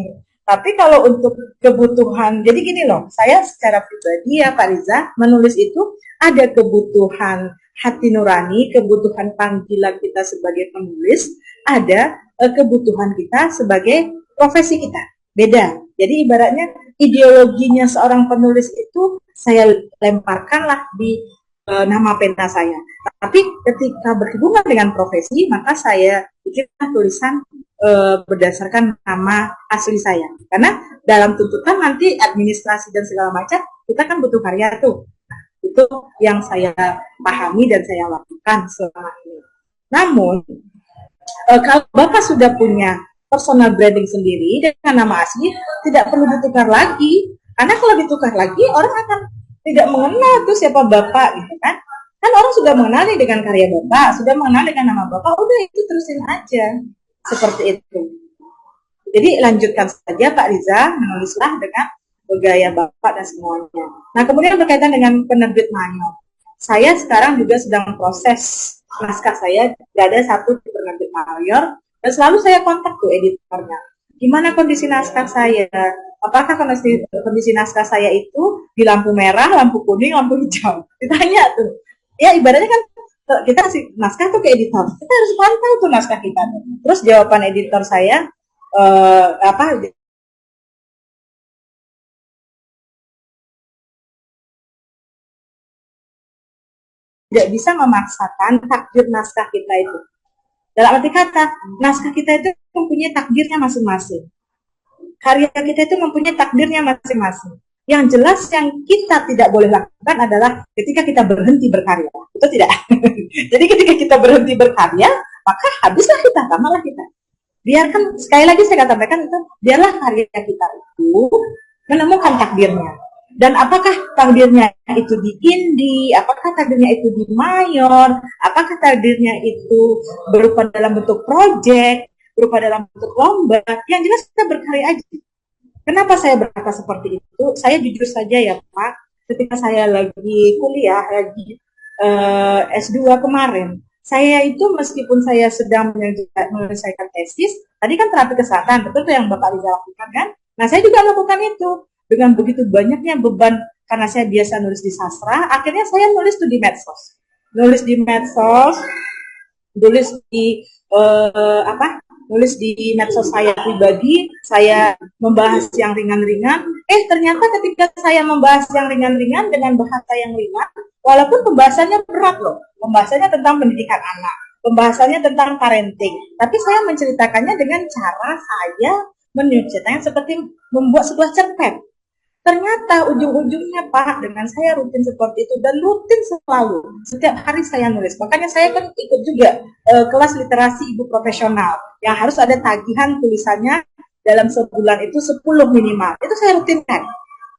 Speaker 3: Tapi kalau untuk kebutuhan, jadi gini loh, saya secara pribadi ya Pak Riza, menulis itu ada kebutuhan hati nurani, kebutuhan panggilan kita sebagai penulis, ada kebutuhan kita sebagai profesi kita. Beda. Jadi ibaratnya ideologinya seorang penulis itu saya lemparkanlah di nama pena saya. Tapi ketika berhubungan dengan profesi, maka saya bikinkan tulisan berdasarkan nama asli saya. Karena dalam tuntutan nanti administrasi dan segala macam, kita kan butuh karya tuh. Nah, itu yang saya pahami dan saya lakukan selama ini. Namun, kalau Bapak sudah punya personal branding sendiri dengan nama asli, tidak perlu ditukar lagi. Karena kalau ditukar lagi, orang akan tidak mengenal tuh siapa Bapak gitu kan. Kan orang sudah mengenali dengan karya Bapak, sudah mengenal dengan nama Bapak, udah itu terusin aja. Seperti itu. Jadi lanjutkan saja Pak Riza, menulislah dengan bergaya Bapak dan semuanya. Nah kemudian berkaitan dengan penerbit mayor. Saya sekarang juga sedang proses naskah saya, ada satu penerbit mayor, dan selalu saya kontak tuh editornya. Gimana kondisi naskah saya? Apakah kondisi naskah saya itu di lampu merah, lampu kuning, lampu hijau? Ditanya tuh. Ya ibaratnya kan kita kasih naskah tuh ke editor, kita harus pantau tuh naskah kita. Terus jawaban editor saya tidak bisa memaksakan takdir naskah kita itu. Dalam arti kata, naskah kita itu mempunyai takdirnya masing-masing. Karya kita itu mempunyai takdirnya masing-masing. Yang jelas yang kita tidak boleh lakukan adalah ketika kita berhenti berkarya. Itu tidak. Jadi ketika kita berhenti berkarya, maka habislah kita, tamatlah kita. Biarkan, sekali lagi saya katakan itu, biarlah karya kita itu menemukan takdirnya. Dan apakah takdirnya itu di indie, apakah takdirnya itu di mayor, apakah takdirnya itu berupa dalam bentuk proyek, berupa dalam bentuk lomba, yang jelas kita berkarya aja. Kenapa saya berkata seperti itu? Saya jujur saja ya Pak, ketika saya lagi kuliah, lagi S2 kemarin, saya itu meskipun saya sedang menyelesaikan tesis, tadi kan terapi kesehatan, betul tuh yang Bapak Riza lakukan kan? Nah saya juga lakukan itu, dengan begitu banyaknya beban, karena saya biasa nulis di sastra, akhirnya saya nulis tuh di medsos. Nulis di medsos, nulis di nulis di medsos saya pribadi, saya membahas yang ringan-ringan. Ternyata ketika saya membahas yang ringan-ringan dengan bahasa yang ringan, walaupun pembahasannya berat loh, pembahasannya tentang pendidikan anak, pembahasannya tentang parenting, tapi saya menceritakannya dengan cara saya menceritakan seperti membuat sebuah cerpen. Ternyata ujung-ujungnya Pak, dengan saya rutin seperti itu dan rutin selalu, setiap hari saya nulis. Makanya saya kan ikut juga kelas literasi ibu profesional yang harus ada tagihan tulisannya dalam sebulan itu 10 minimal. Itu saya rutinkan.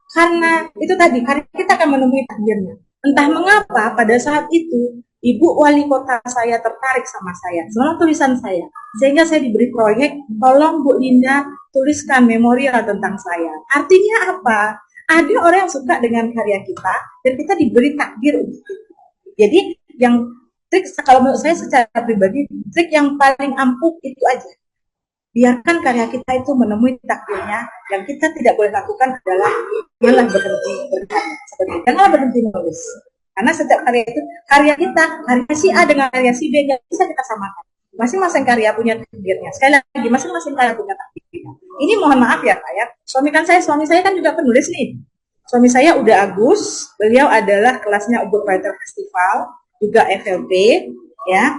Speaker 3: Karena itu tadi, karena kita akan menemui takdirnya. Entah mengapa pada saat itu ibu wali kota saya tertarik sama tulisan saya. Sehingga saya diberi proyek, tolong Bu Linda tuliskan memorial tentang saya. Artinya apa? Ada orang yang suka dengan karya kita dan kita diberi takdir untuk itu. Jadi yang trik, kalau menurut saya secara pribadi, trik yang paling ampuh itu aja. Biarkan karya kita itu menemui takdirnya. Yang kita tidak boleh lakukan adalah janganlah berhenti berkarya. Janganlah berhenti menulis. Karena setiap karya itu, karya kita, karya si A dengan karya si B nggak bisa kita samakan. Masing-masing karya punya takdirnya. Sekali lagi, masing-masing karya punya takdirnya. Ini mohon maaf ya Pak ya. Suami saya kan juga penulis nih. Suami saya udah Agus, beliau adalah kelasnya Ubud Writer Festival, juga FLP, ya.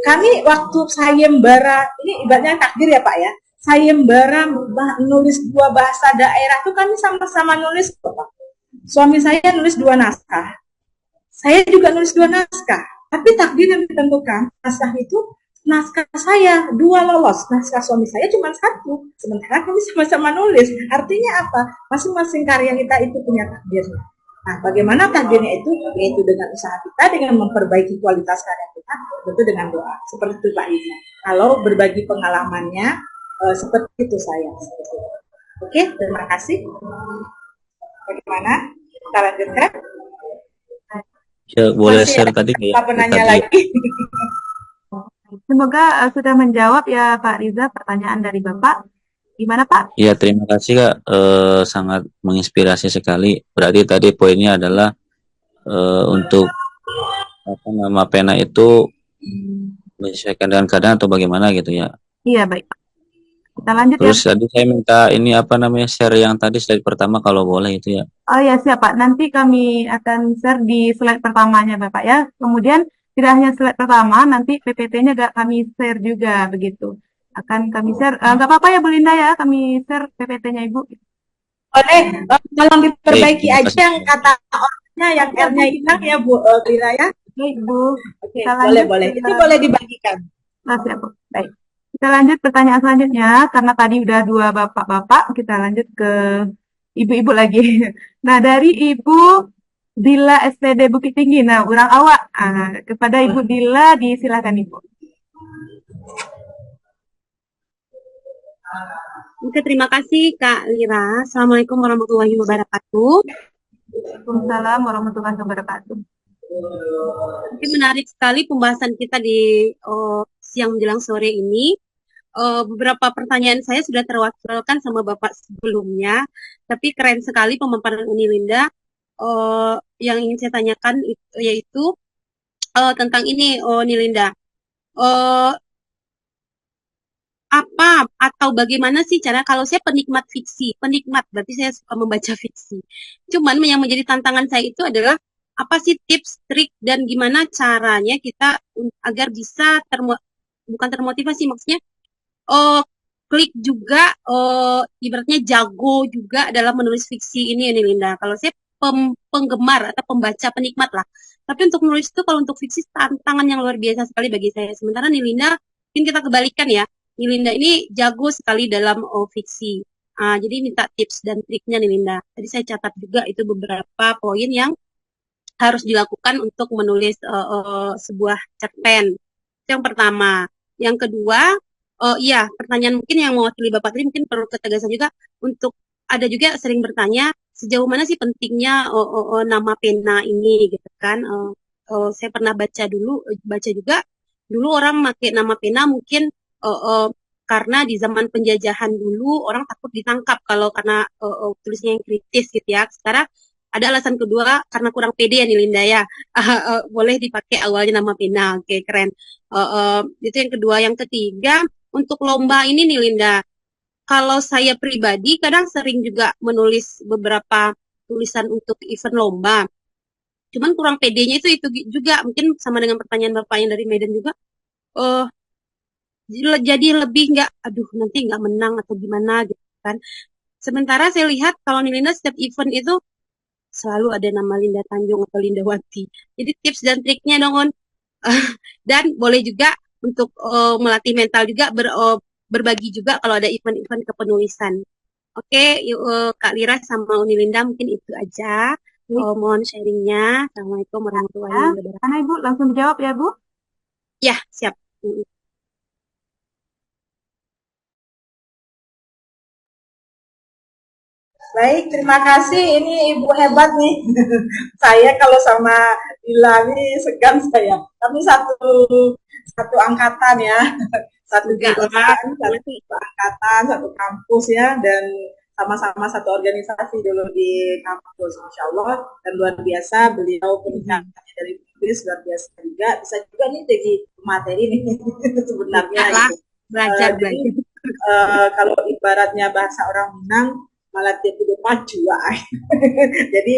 Speaker 3: Kami waktu sayembara, ini ibaratnya takdir ya Pak ya. Sayembara nulis 2 bahasa daerah tuh kami sama-sama nulis Pak. Suami saya nulis 2 naskah. Saya juga nulis 2 naskah. Tapi takdir yang ditentukan, naskah itu naskah saya 2 lolos, naskah suami saya cuma 1. Sementara kami sama-sama nulis. Artinya apa? Masing-masing karya kita itu punya takdirnya. Nah, bagaimana takdirnya itu? Yaitu dengan usaha kita, dengan memperbaiki kualitas karya kita, tentu dengan doa. Seperti itu Pak Iza. Kalau berbagi pengalamannya, seperti itu saya. Oke, terima kasih. Bagaimana? Kita lanjutkan.
Speaker 2: Ya, boleh share tadi nggak ya?
Speaker 3: Apa penanya lagi?
Speaker 1: Semoga sudah menjawab ya Pak Riza pertanyaan dari Bapak. Gimana Pak?
Speaker 2: Iya, terima kasih Kak. Sangat menginspirasi sekali. Berarti tadi poinnya adalah untuk apa nama pena itu menyesuaikan dengan keadaan atau bagaimana gitu ya.
Speaker 1: Iya baik. Kita lanjut ya.
Speaker 2: Terus tadi saya minta ini apa namanya share yang tadi slide pertama kalau boleh itu ya.
Speaker 1: Oh ya siap Pak. Nanti kami akan share di slide pertamanya Bapak ya. Kemudian tidak hanya slide pertama, nanti PPT-nya kami share juga begitu. Akan kami share. Nggak apa-apa ya Bu Linda ya, kami share PPT-nya Ibu.
Speaker 3: Boleh, tolong diperbaiki
Speaker 2: Terima
Speaker 3: aja
Speaker 2: kasih.
Speaker 3: yang kata orangnya yang R-nya hilang ya Bu Lira ya.
Speaker 1: Baik Bu.
Speaker 3: Oke,
Speaker 1: Kita
Speaker 3: boleh
Speaker 1: lanjut
Speaker 3: boleh.
Speaker 1: ke-
Speaker 3: Itu boleh dibagikan.
Speaker 1: Siap Bu. Baik. Kita lanjut pertanyaan selanjutnya, karena tadi udah 2 bapak-bapak, kita lanjut ke ibu-ibu lagi. Nah, dari Ibu Dila SPD Bukit Tinggi. Nah, orang awak. Kepada Ibu Dila, disilakan Ibu.
Speaker 5: Oke, terima kasih Kak Lira. Assalamualaikum warahmatullahi wabarakatuh.
Speaker 1: Waalaikumsalam warahmatullahi wabarakatuh.
Speaker 5: Ini menarik sekali pembahasan kita di siang menjelang sore ini. Beberapa pertanyaan saya sudah terwakilkan sama Bapak sebelumnya, tapi keren sekali pemaparan Unilinda. Yang ingin saya tanyakan yaitu tentang ini Unilinda. Apa atau bagaimana sih cara, kalau saya penikmat fiksi, berarti saya suka membaca fiksi. Cuman yang menjadi tantangan saya itu adalah apa sih tips, trik, dan gimana caranya kita agar bisa bukan termotivasi, maksudnya klik juga, ibaratnya jago juga dalam menulis fiksi ini Linda. Kalau saya penggemar atau pembaca penikmat lah. Tapi untuk menulis itu, kalau untuk fiksi tantangan yang luar biasa sekali bagi saya. Sementara Linda, mungkin kita kebalikan ya. Linda ini jago sekali dalam fiksi. Jadi minta tips dan triknya Linda. Tadi saya catat juga itu beberapa poin yang harus dilakukan untuk menulis sebuah cerpen. Itu yang pertama. Yang kedua, iya, pertanyaan mungkin yang mewakili Bapak tadi mungkin perlu ketegasan juga, untuk ada juga sering bertanya sejauh mana sih pentingnya nama pena ini gitu kan. Saya pernah baca juga dulu orang pakai nama pena mungkin karena di zaman penjajahan dulu orang takut ditangkap kalau karena tulisnya yang kritis gitu ya. Sekarang ada alasan kedua karena kurang pede ya nih Linda ya. Boleh dipakai awalnya nama pena. Oke, keren. Itu yang kedua. Yang ketiga, untuk lomba ini nih Linda. Kalau saya pribadi kadang sering juga menulis beberapa tulisan untuk event lomba. Cuman kurang pedenya itu juga mungkin sama dengan pertanyaan Bapak yang dari Medan juga. Jadi lebih nggak, aduh nanti nggak menang atau gimana gitu kan. Sementara saya lihat kalau Linda setiap event itu selalu ada nama Linda Tanjung atau Linda Wati. Jadi tips dan triknya dong On. Dan boleh juga untuk melatih mental juga berbagi juga kalau ada event-event kepenulisan. Oke, Kak Lira sama Unilinda mungkin itu aja. Mohon sharingnya. Assalamualaikum warahmatullahi wabarakatuh.
Speaker 1: Karena Ibu langsung dijawab ya Bu.
Speaker 5: Ya, siap.
Speaker 3: Baik, terima kasih. Ini Ibu hebat nih. Saya kalau sama Dila ini segan saya. Kami satu angkatan ya. Satu jurusan, satu angkatan, satu kampus ya, dan sama-sama satu organisasi dulu di kampus, Masya Allah. Dan luar biasa, beliau pendidikannya dari Inggris luar biasa juga. Bisa juga nih jadi materi nih sebenarnya.
Speaker 5: Belajar.
Speaker 3: Kalau ibaratnya bahasa orang Minang, malah dia tidak maju. Jadi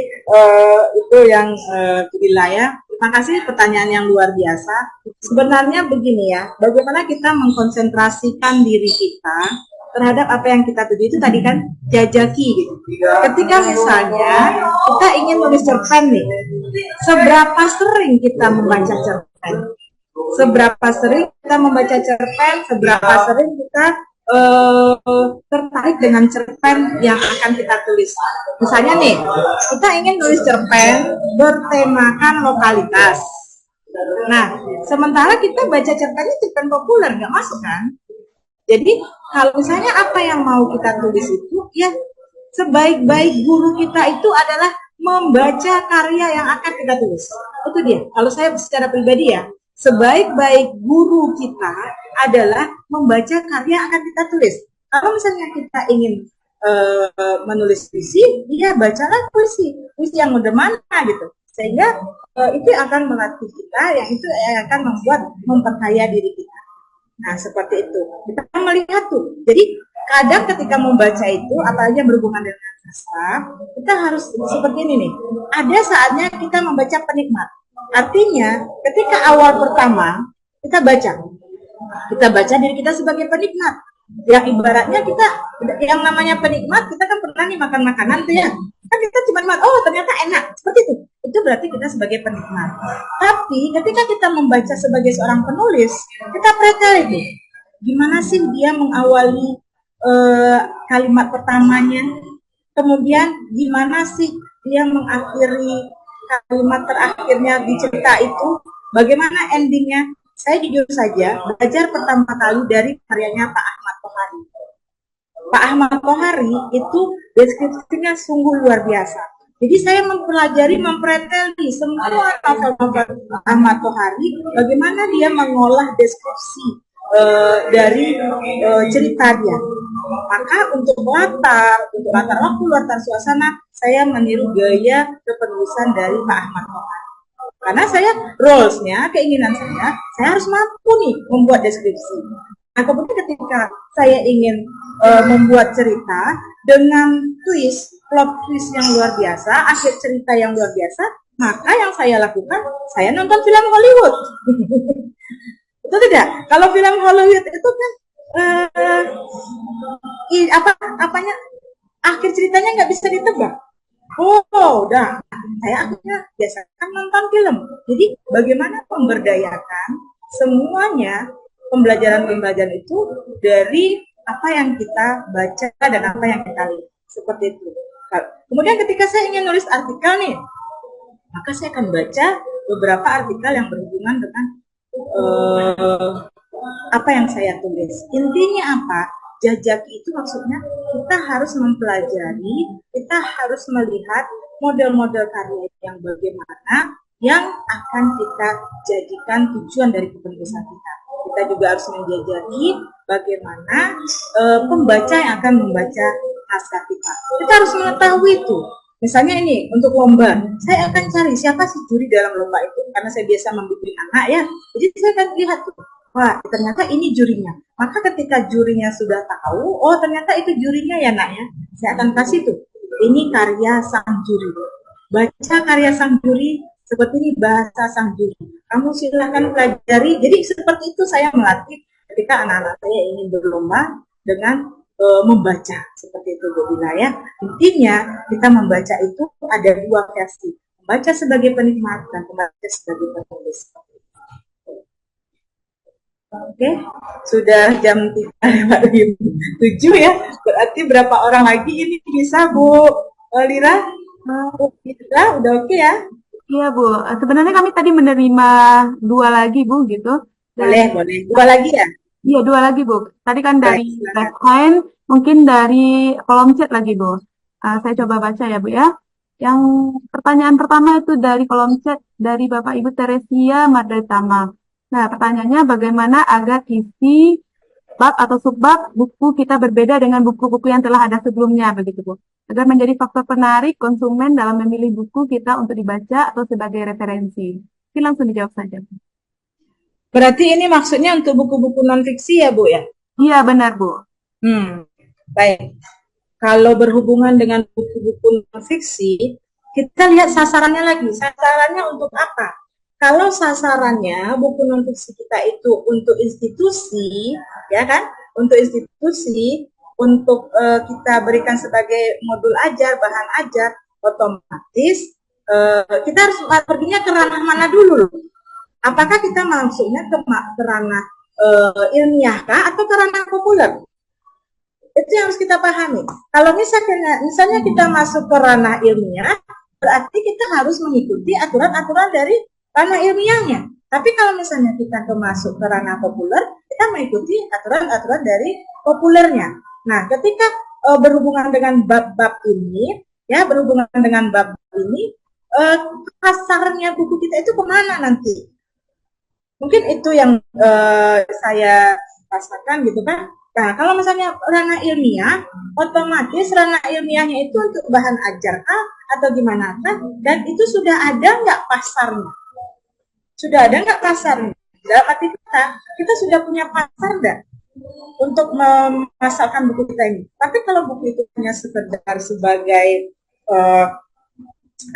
Speaker 3: itu yang wilayah. Terima kasih pertanyaan yang luar biasa. Sebenarnya begini ya, bagaimana kita mengkonsentrasikan diri kita terhadap apa yang kita tuju itu tadi kan jajaki gitu. Ketika misalnya kita ingin menulis cerpen nih, seberapa sering kita membaca cerpen? Seberapa sering kita membaca cerpen? Seberapa sering kita tertarik dengan cerpen yang akan kita tulis. Misalnya nih, kita ingin nulis cerpen bertemakan lokalitas. Nah, sementara kita baca cerpen populer, nggak masuk kan? Jadi, kalau misalnya apa yang mau kita tulis itu, ya sebaik-baik guru kita itu adalah membaca karya yang akan kita tulis. Itu dia. Kalau saya secara pribadi ya, sebaik-baik guru kita adalah membaca karya yang akan kita tulis. Kalau misalnya kita ingin menulis puisi, ya bacalah puisi yang udah mana gitu, sehingga itu akan melatih kita, yang itu akan memperkaya diri kita. Nah, seperti itu. Kita melihat tuh. Jadi, kadang ketika membaca itu, apalagi yang berhubungan dengan sastra, kita harus seperti ini nih. Ada saatnya kita membaca penikmat. Artinya, ketika awal pertama, kita baca diri kita sebagai penikmat. Yang ibaratnya kita, yang namanya penikmat, kita kan pernah nih makan makanan tuh ya. Kan kita cuma oh ternyata enak. Seperti itu. Itu berarti kita sebagai penikmat. Tapi ketika kita membaca sebagai seorang penulis, kita pretel itu. Gimana sih dia mengawali kalimat pertamanya? Kemudian gimana sih dia mengakhiri kalimat terakhirnya di cerita itu? Bagaimana endingnya? Saya jujur saja belajar pertama kali dari karyanya Pak Ahmad Tohari. Pak Ahmad Tohari itu deskripsinya sungguh luar biasa. Jadi saya mempretel semua novel-novel Ahmad Tohari, bagaimana dia mengolah deskripsi dari cerita dia. Maka untuk latar waktu, latar suasana, saya meniru gaya kepenulisan dari Pak Ahmad Tohari. Karena saya roles-nya, keinginan saya harus mampu nih membuat deskripsi. Nah, kemudian ketika saya ingin membuat cerita dengan plot twist yang luar biasa, akhir cerita yang luar biasa, maka yang saya lakukan, saya nonton film Hollywood. Betul tidak? Kalau film Hollywood itu kan akhir ceritanya nggak bisa ditebak. Udah. Saya akhirnya biasakan nonton film. Jadi bagaimana memberdayakan semuanya pembelajaran itu dari apa yang kita baca dan apa yang kita lihat. Seperti itu. Kemudian ketika saya ingin nulis artikel nih, maka saya akan baca beberapa artikel yang berhubungan dengan apa yang saya tulis. Intinya apa? Jajaki itu maksudnya kita harus mempelajari, kita harus melihat model-model karya yang bagaimana yang akan kita jadikan tujuan dari kepenulisan kita. Kita juga harus menjajaki bagaimana pembaca yang akan membaca naskah kita. Kita harus mengetahui itu. Misalnya ini, untuk lomba, saya akan cari siapa sih juri dalam lomba itu, karena saya biasa membimbing anak ya. Jadi saya akan lihat tuh, wah ternyata ini jurinya. Maka ketika jurinya sudah tahu, oh ternyata itu jurinya ya nak ya, saya akan kasih tuh, ini karya sang juri. Baca karya sang juri, seperti ini bahasa sang juri. Kamu silahkan pelajari. Jadi seperti itu saya melatih ketika anak-anak saya ingin berlomba dengan membaca. Seperti itu Bu Bila ya. Intinya kita membaca itu ada dua versi. Membaca sebagai penikmat dan membaca sebagai penulis. Oke, sudah jam 3:07 ya. Berarti berapa orang lagi ini bisa Bu Lira? Bu Lira udah oke ya?
Speaker 1: Iya Bu, sebenarnya kami tadi menerima 2 lagi Bu gitu.
Speaker 3: Boleh. 2 lagi ya?
Speaker 1: Iya 2 lagi Bu. Tadi kan dari Redline, mungkin dari kolom chat lagi Bu. Saya coba baca ya Bu ya. Yang pertanyaan pertama itu dari kolom chat dari Bapak Ibu Teresia Mardetama. Nah, pertanyaannya bagaimana agar isi bab atau subbab buku kita berbeda dengan buku-buku yang telah ada sebelumnya, begitu Bu. Agar menjadi faktor penarik konsumen dalam memilih buku kita untuk dibaca atau sebagai referensi. Mungkin langsung dijawab saja.
Speaker 3: Berarti ini maksudnya untuk buku-buku non-fiksi ya Bu ya?
Speaker 1: Iya, benar Bu.
Speaker 3: Baik. Kalau berhubungan dengan buku-buku non-fiksi, kita lihat sasarannya lagi. Sasarannya untuk apa? Kalau sasarannya buku non-fiksi kita itu untuk institusi, ya kan? Untuk institusi, untuk kita berikan sebagai modul ajar, bahan ajar, otomatis kita harus perginya ke ranah mana dulu? Apakah kita masuknya ke ranah ilmiah kah atau ke ranah populer? Itu yang harus kita pahami. Kalau misalnya kita masuk ke ranah ilmiah, berarti kita harus mengikuti aturan-aturan dari ranah ilmiahnya. Tapi kalau misalnya kita masuk ke ranah populer, kita mengikuti aturan-aturan dari populernya. Nah, ketika berhubungan dengan bab-bab ini, pasarnya buku kita itu kemana nanti? Mungkin itu yang saya rasakan gitu kan. Nah, kalau misalnya ranah ilmiah, otomatis ranah ilmiahnya itu untuk bahan ajar kah atau gimana kan? Dan itu sudah ada nggak pasarnya? Sudah ada nggak pasarnya? Dalam arti kita sudah punya pasar nggak untuk memasarkan buku kita ini? Tapi kalau buku itu hanya sekedar sebagai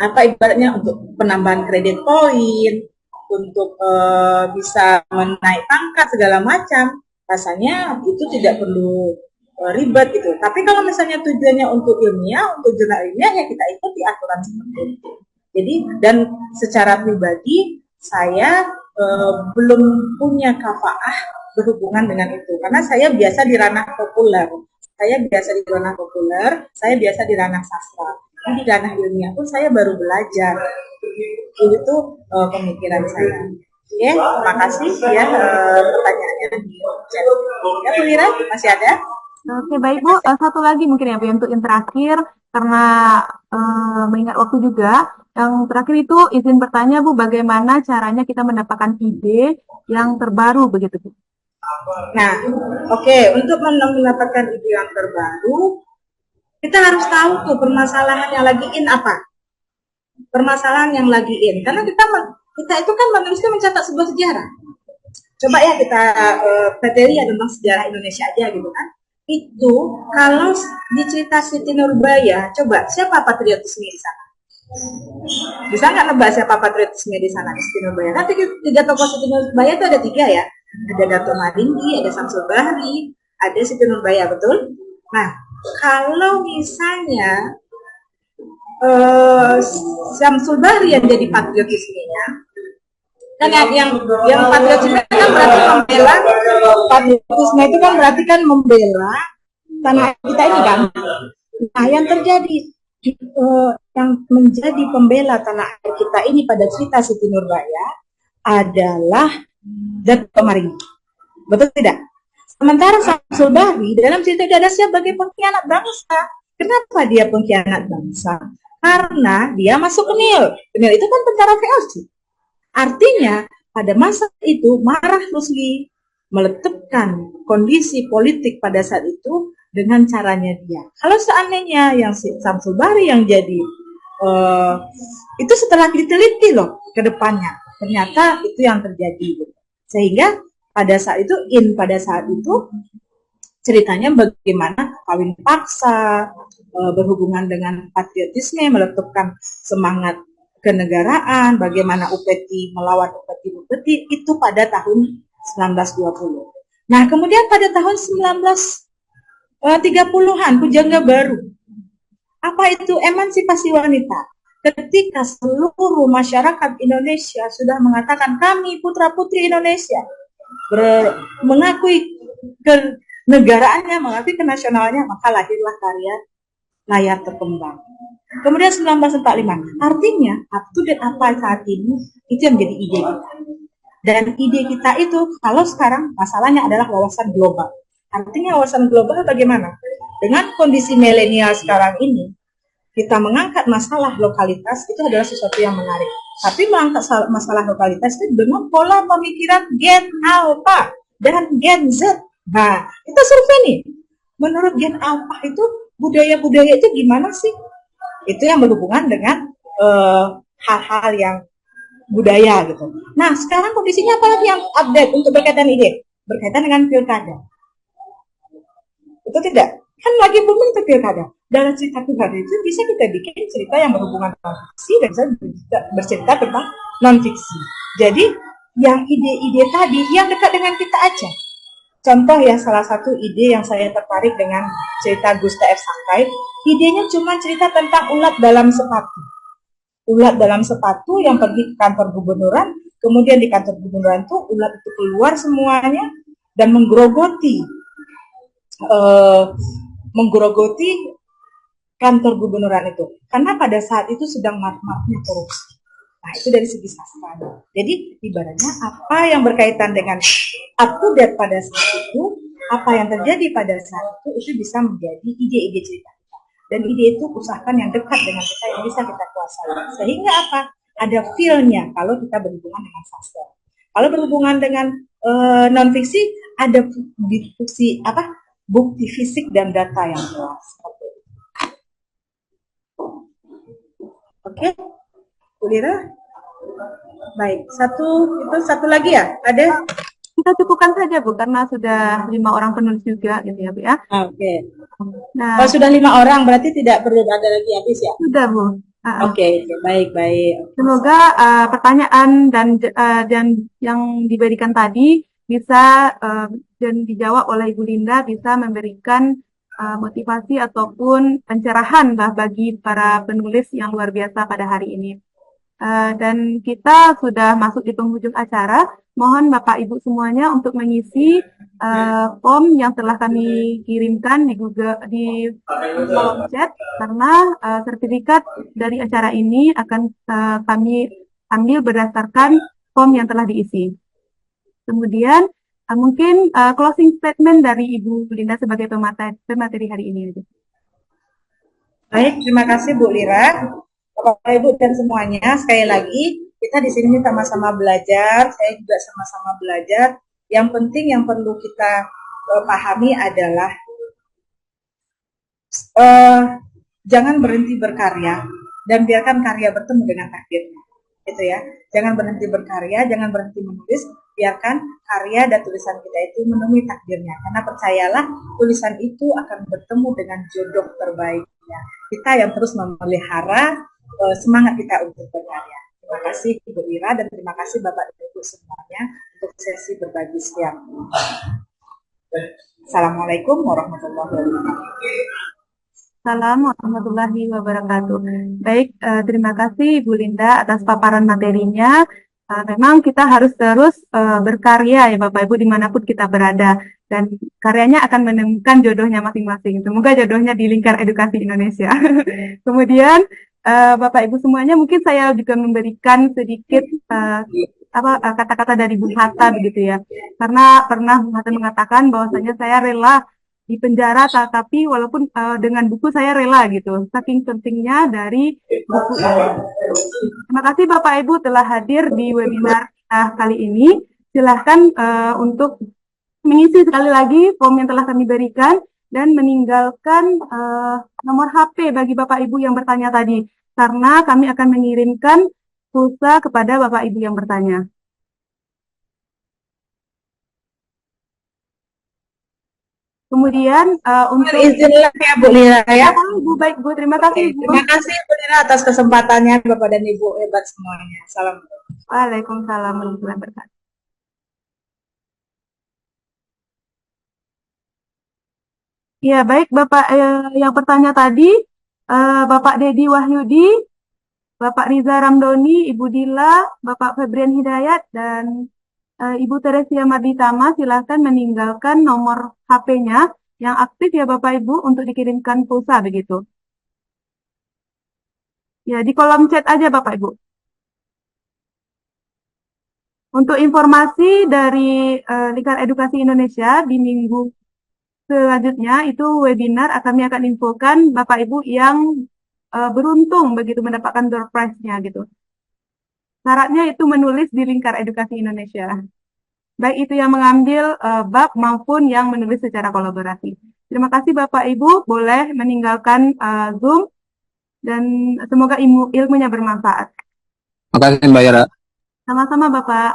Speaker 3: ibaratnya untuk penambahan kredit poin, untuk bisa menaik pangkat segala macam, rasanya itu tidak perlu ribet gitu. Tapi kalau misalnya tujuannya untuk ilmiah, untuk jurnal ilmiah, ya kita ikuti aturan seperti itu. Jadi, dan secara pribadi saya belum punya kafaah berhubungan dengan itu, karena saya biasa di ranah populer, saya biasa di ranah sastra. Di ranah ilmiah pun saya baru belajar. Itu pemikiran saya. Oke, terima kasih ya pertanyaannya di chat. Ya, Bu Lira, masih ada?
Speaker 1: Oke, baik Bu. Satu lagi mungkin ya Bu, untuk yang terakhir, karena mengingat waktu juga. Yang terakhir itu izin bertanya Bu, bagaimana caranya kita mendapatkan ide yang terbaru begitu Bu?
Speaker 3: Nah, oke, untuk mendapatkan ide yang terbaru, kita harus tahu tuh permasalahan yang lagi in apa. Permasalahan yang lagi in, karena kita itu kan manusia mencatat sebuah sejarah. Coba ya kita kriteria tentang sejarah Indonesia aja gitu kan. Itu kalau di cerita Siti Nurbaya, coba siapa patriotisme di sana? Bisa nggak nebak siapa patriotisme di sana di Siti Nurbaya? Nanti tiga tokoh Siti Nurbaya itu ada tiga ya. Ada Dato Madinggi, ada Samsul Bahri, ada Siti Nurbaya, betul? Nah, kalau misalnya Samsul Bahri yang jadi patriotismenya, kan yang patriotisme kan berarti membela, patriotisme itu kan berarti kan membela tanah kita ini kan. Nah, yang terjadi yang menjadi pembela tanah air kita ini pada cerita Siti Nurbaya adalah Dato Maringgi, betul tidak? Sementara Samsul Bahri dalam cerita itu ada sebagai pengkhianat bangsa. Kenapa dia pengkhianat bangsa? Karena dia masuk ke Nil. Nil itu kan tentara VOC. Artinya pada masa itu Marah Rusli meletakkan kondisi politik pada saat itu dengan caranya dia. Kalau seandainya yang Samsul Bahri yang jadi itu setelah diteliti loh ke depannya, ternyata itu yang terjadi. Sehingga pada saat itu ceritanya bagaimana kawin paksa, berhubungan dengan patriotisme, meletupkan semangat kenegaraan, bagaimana Upeti melawan Upeti itu pada tahun 1920. Nah, kemudian pada tahun 1930-an, pujangga baru. Apa itu emansipasi wanita? Ketika seluruh masyarakat Indonesia sudah mengatakan kami putra-putri Indonesia, mengakui kenegaraannya, mengakui kenasionalannya, maka lahirlah karya Layar Terkembang. Kemudian 1945, artinya up to date apa saat ini, itu yang menjadi ide kita. Dan ide kita itu, kalau sekarang masalahnya adalah wawasan global. Artinya wawasan global bagaimana? Dengan kondisi milenial sekarang ini, kita mengangkat masalah lokalitas itu adalah sesuatu yang menarik. Tapi mengangkat masalah lokalitas itu dengan pola pemikiran Gen Alpha dan Gen Z. Nah, kita survei nih. Menurut Gen Alpha itu budaya-budaya itu gimana sih? Itu yang berhubungan dengan hal-hal yang budaya gitu. Nah, sekarang kondisinya apa lagi yang update untuk berkaitan ide? Berkaitan dengan pilkada. Itu tidak? Kan lagi booming itu pilkada. Dalam cerita pilkada itu bisa kita bikin cerita yang berhubungan dengan fiksi dan bisa bercerita tentang non-fiksi. Jadi, yang ide-ide tadi yang dekat dengan kita aja. Contoh ya, salah satu ide yang saya tertarik dengan cerita Gusta F. Sakai, idenya cuma cerita tentang ulat dalam sepatu. Ulat dalam sepatu yang pergi ke kantor gubernuran, kemudian di kantor gubernuran itu ulat itu keluar semuanya dan menggerogoti kantor gubernuran itu. Karena pada saat itu sedang marak-maraknya korupsi. Nah, itu dari segi sastra. Jadi, ibaratnya apa yang berkaitan dengan up to date pada saat itu, apa yang terjadi pada saat itu bisa menjadi ide-ide cerita kita. Dan ide itu usahakan yang dekat dengan kita, yang bisa kita kuasai. Sehingga apa? Ada feel-nya kalau kita berhubungan dengan sastra. Kalau berhubungan dengan non-fiksi, ada fiksi bukti fisik dan data yang jelas. Oke, Bu Lira? Baik, satu lagi ya? Ada?
Speaker 1: Kita cukupkan saja Bu, karena sudah 5 orang penulis juga gitu ya Bu ya.
Speaker 3: Oke.
Speaker 1: Nah,
Speaker 3: Kalau sudah 5 orang berarti tidak perlu ada lagi habis ya?
Speaker 1: sudah Bu.
Speaker 3: Oke, baik.
Speaker 1: Semoga pertanyaan dan yang diberikan tadi bisa dan dijawab oleh Ibu Linda bisa memberikan motivasi ataupun pencerahan lah bagi para penulis yang luar biasa pada hari ini. Dan kita sudah masuk di penghujung acara. Mohon Bapak Ibu semuanya untuk mengisi form yang telah kami kirimkan di Google di kolom chat, karena sertifikat dari acara ini akan kami ambil berdasarkan form yang telah diisi. Kemudian mungkin closing statement dari Ibu Linda sebagai pemateri hari ini.
Speaker 3: Baik, terima kasih Bu Lira. Bapak Ibu dan semuanya, sekali lagi kita di sini sama-sama belajar, saya juga sama-sama belajar. Yang penting yang perlu kita pahami adalah jangan berhenti berkarya dan biarkan karya bertemu dengan takdirnya. Gitu ya. Jangan berhenti berkarya, jangan berhenti menulis, biarkan karya dan tulisan kita itu menemui takdirnya. Karena percayalah, tulisan itu akan bertemu dengan jodoh terbaiknya. Kita yang terus memelihara semangat kita untuk berkarya. Terima kasih Ibu Ira dan terima kasih Bapak dan Ibu semuanya untuk sesi berbagi siang. Assalamualaikum warahmatullahi wabarakatuh.
Speaker 1: Assalamualaikum warahmatullahi wabarakatuh. Baik, terima kasih Ibu Linda atas paparan materinya. Memang kita harus terus berkarya ya Bapak Ibu dimanapun kita berada. Dan karyanya akan menemukan jodohnya masing-masing. Semoga jodohnya di lingkar edukasi Indonesia. Kemudian Bapak Ibu semuanya, mungkin saya juga memberikan sedikit kata-kata dari Bung Hatta begitu ya. Karena pernah Bung Hatta mengatakan bahwasanya saya rela di penjara, tapi walaupun dengan buku saya rela gitu. Saking pentingnya dari buku ini. Terima kasih Bapak Ibu telah hadir di webinar kali ini. Silahkan untuk mengisi sekali lagi form yang telah kami berikan dan meninggalkan nomor HP bagi Bapak Ibu yang bertanya tadi, karena kami akan mengirimkan pulsa kepada Bapak Ibu yang bertanya. Kemudian untuk
Speaker 3: izinlah ya Bu Lira ya.
Speaker 1: Bu, baik Bu, terima kasih Bu.
Speaker 3: Terima kasih Bu Lira atas kesempatannya, Bapak dan Ibu hebat semuanya. Salam.
Speaker 1: Waalaikumsalam warahmatullahi wabarakatuh. Ya, baik Bapak yang bertanya tadi, Bapak Dedi Wahyudi, Bapak Riza Ramdoni, Ibu Dila, Bapak Febrian Hidayat, dan Ibu Teresia Marditama, silakan meninggalkan nomor HP-nya yang aktif ya Bapak Ibu untuk dikirimkan pulsa begitu. Ya, di kolom chat aja Bapak Ibu. Untuk informasi dari Lingkar Edukasi Indonesia di minggu selanjutnya itu webinar kami akan infokan Bapak Ibu yang beruntung begitu mendapatkan door prize-nya gitu. Syaratnya itu menulis di Lingkar Edukasi Indonesia. Baik itu yang mengambil bab maupun yang menulis secara kolaborasi. Terima kasih Bapak Ibu, boleh meninggalkan Zoom dan semoga ilmunya bermanfaat.
Speaker 2: Terima kasih Mbak Yara.
Speaker 1: Sama-sama Bapak.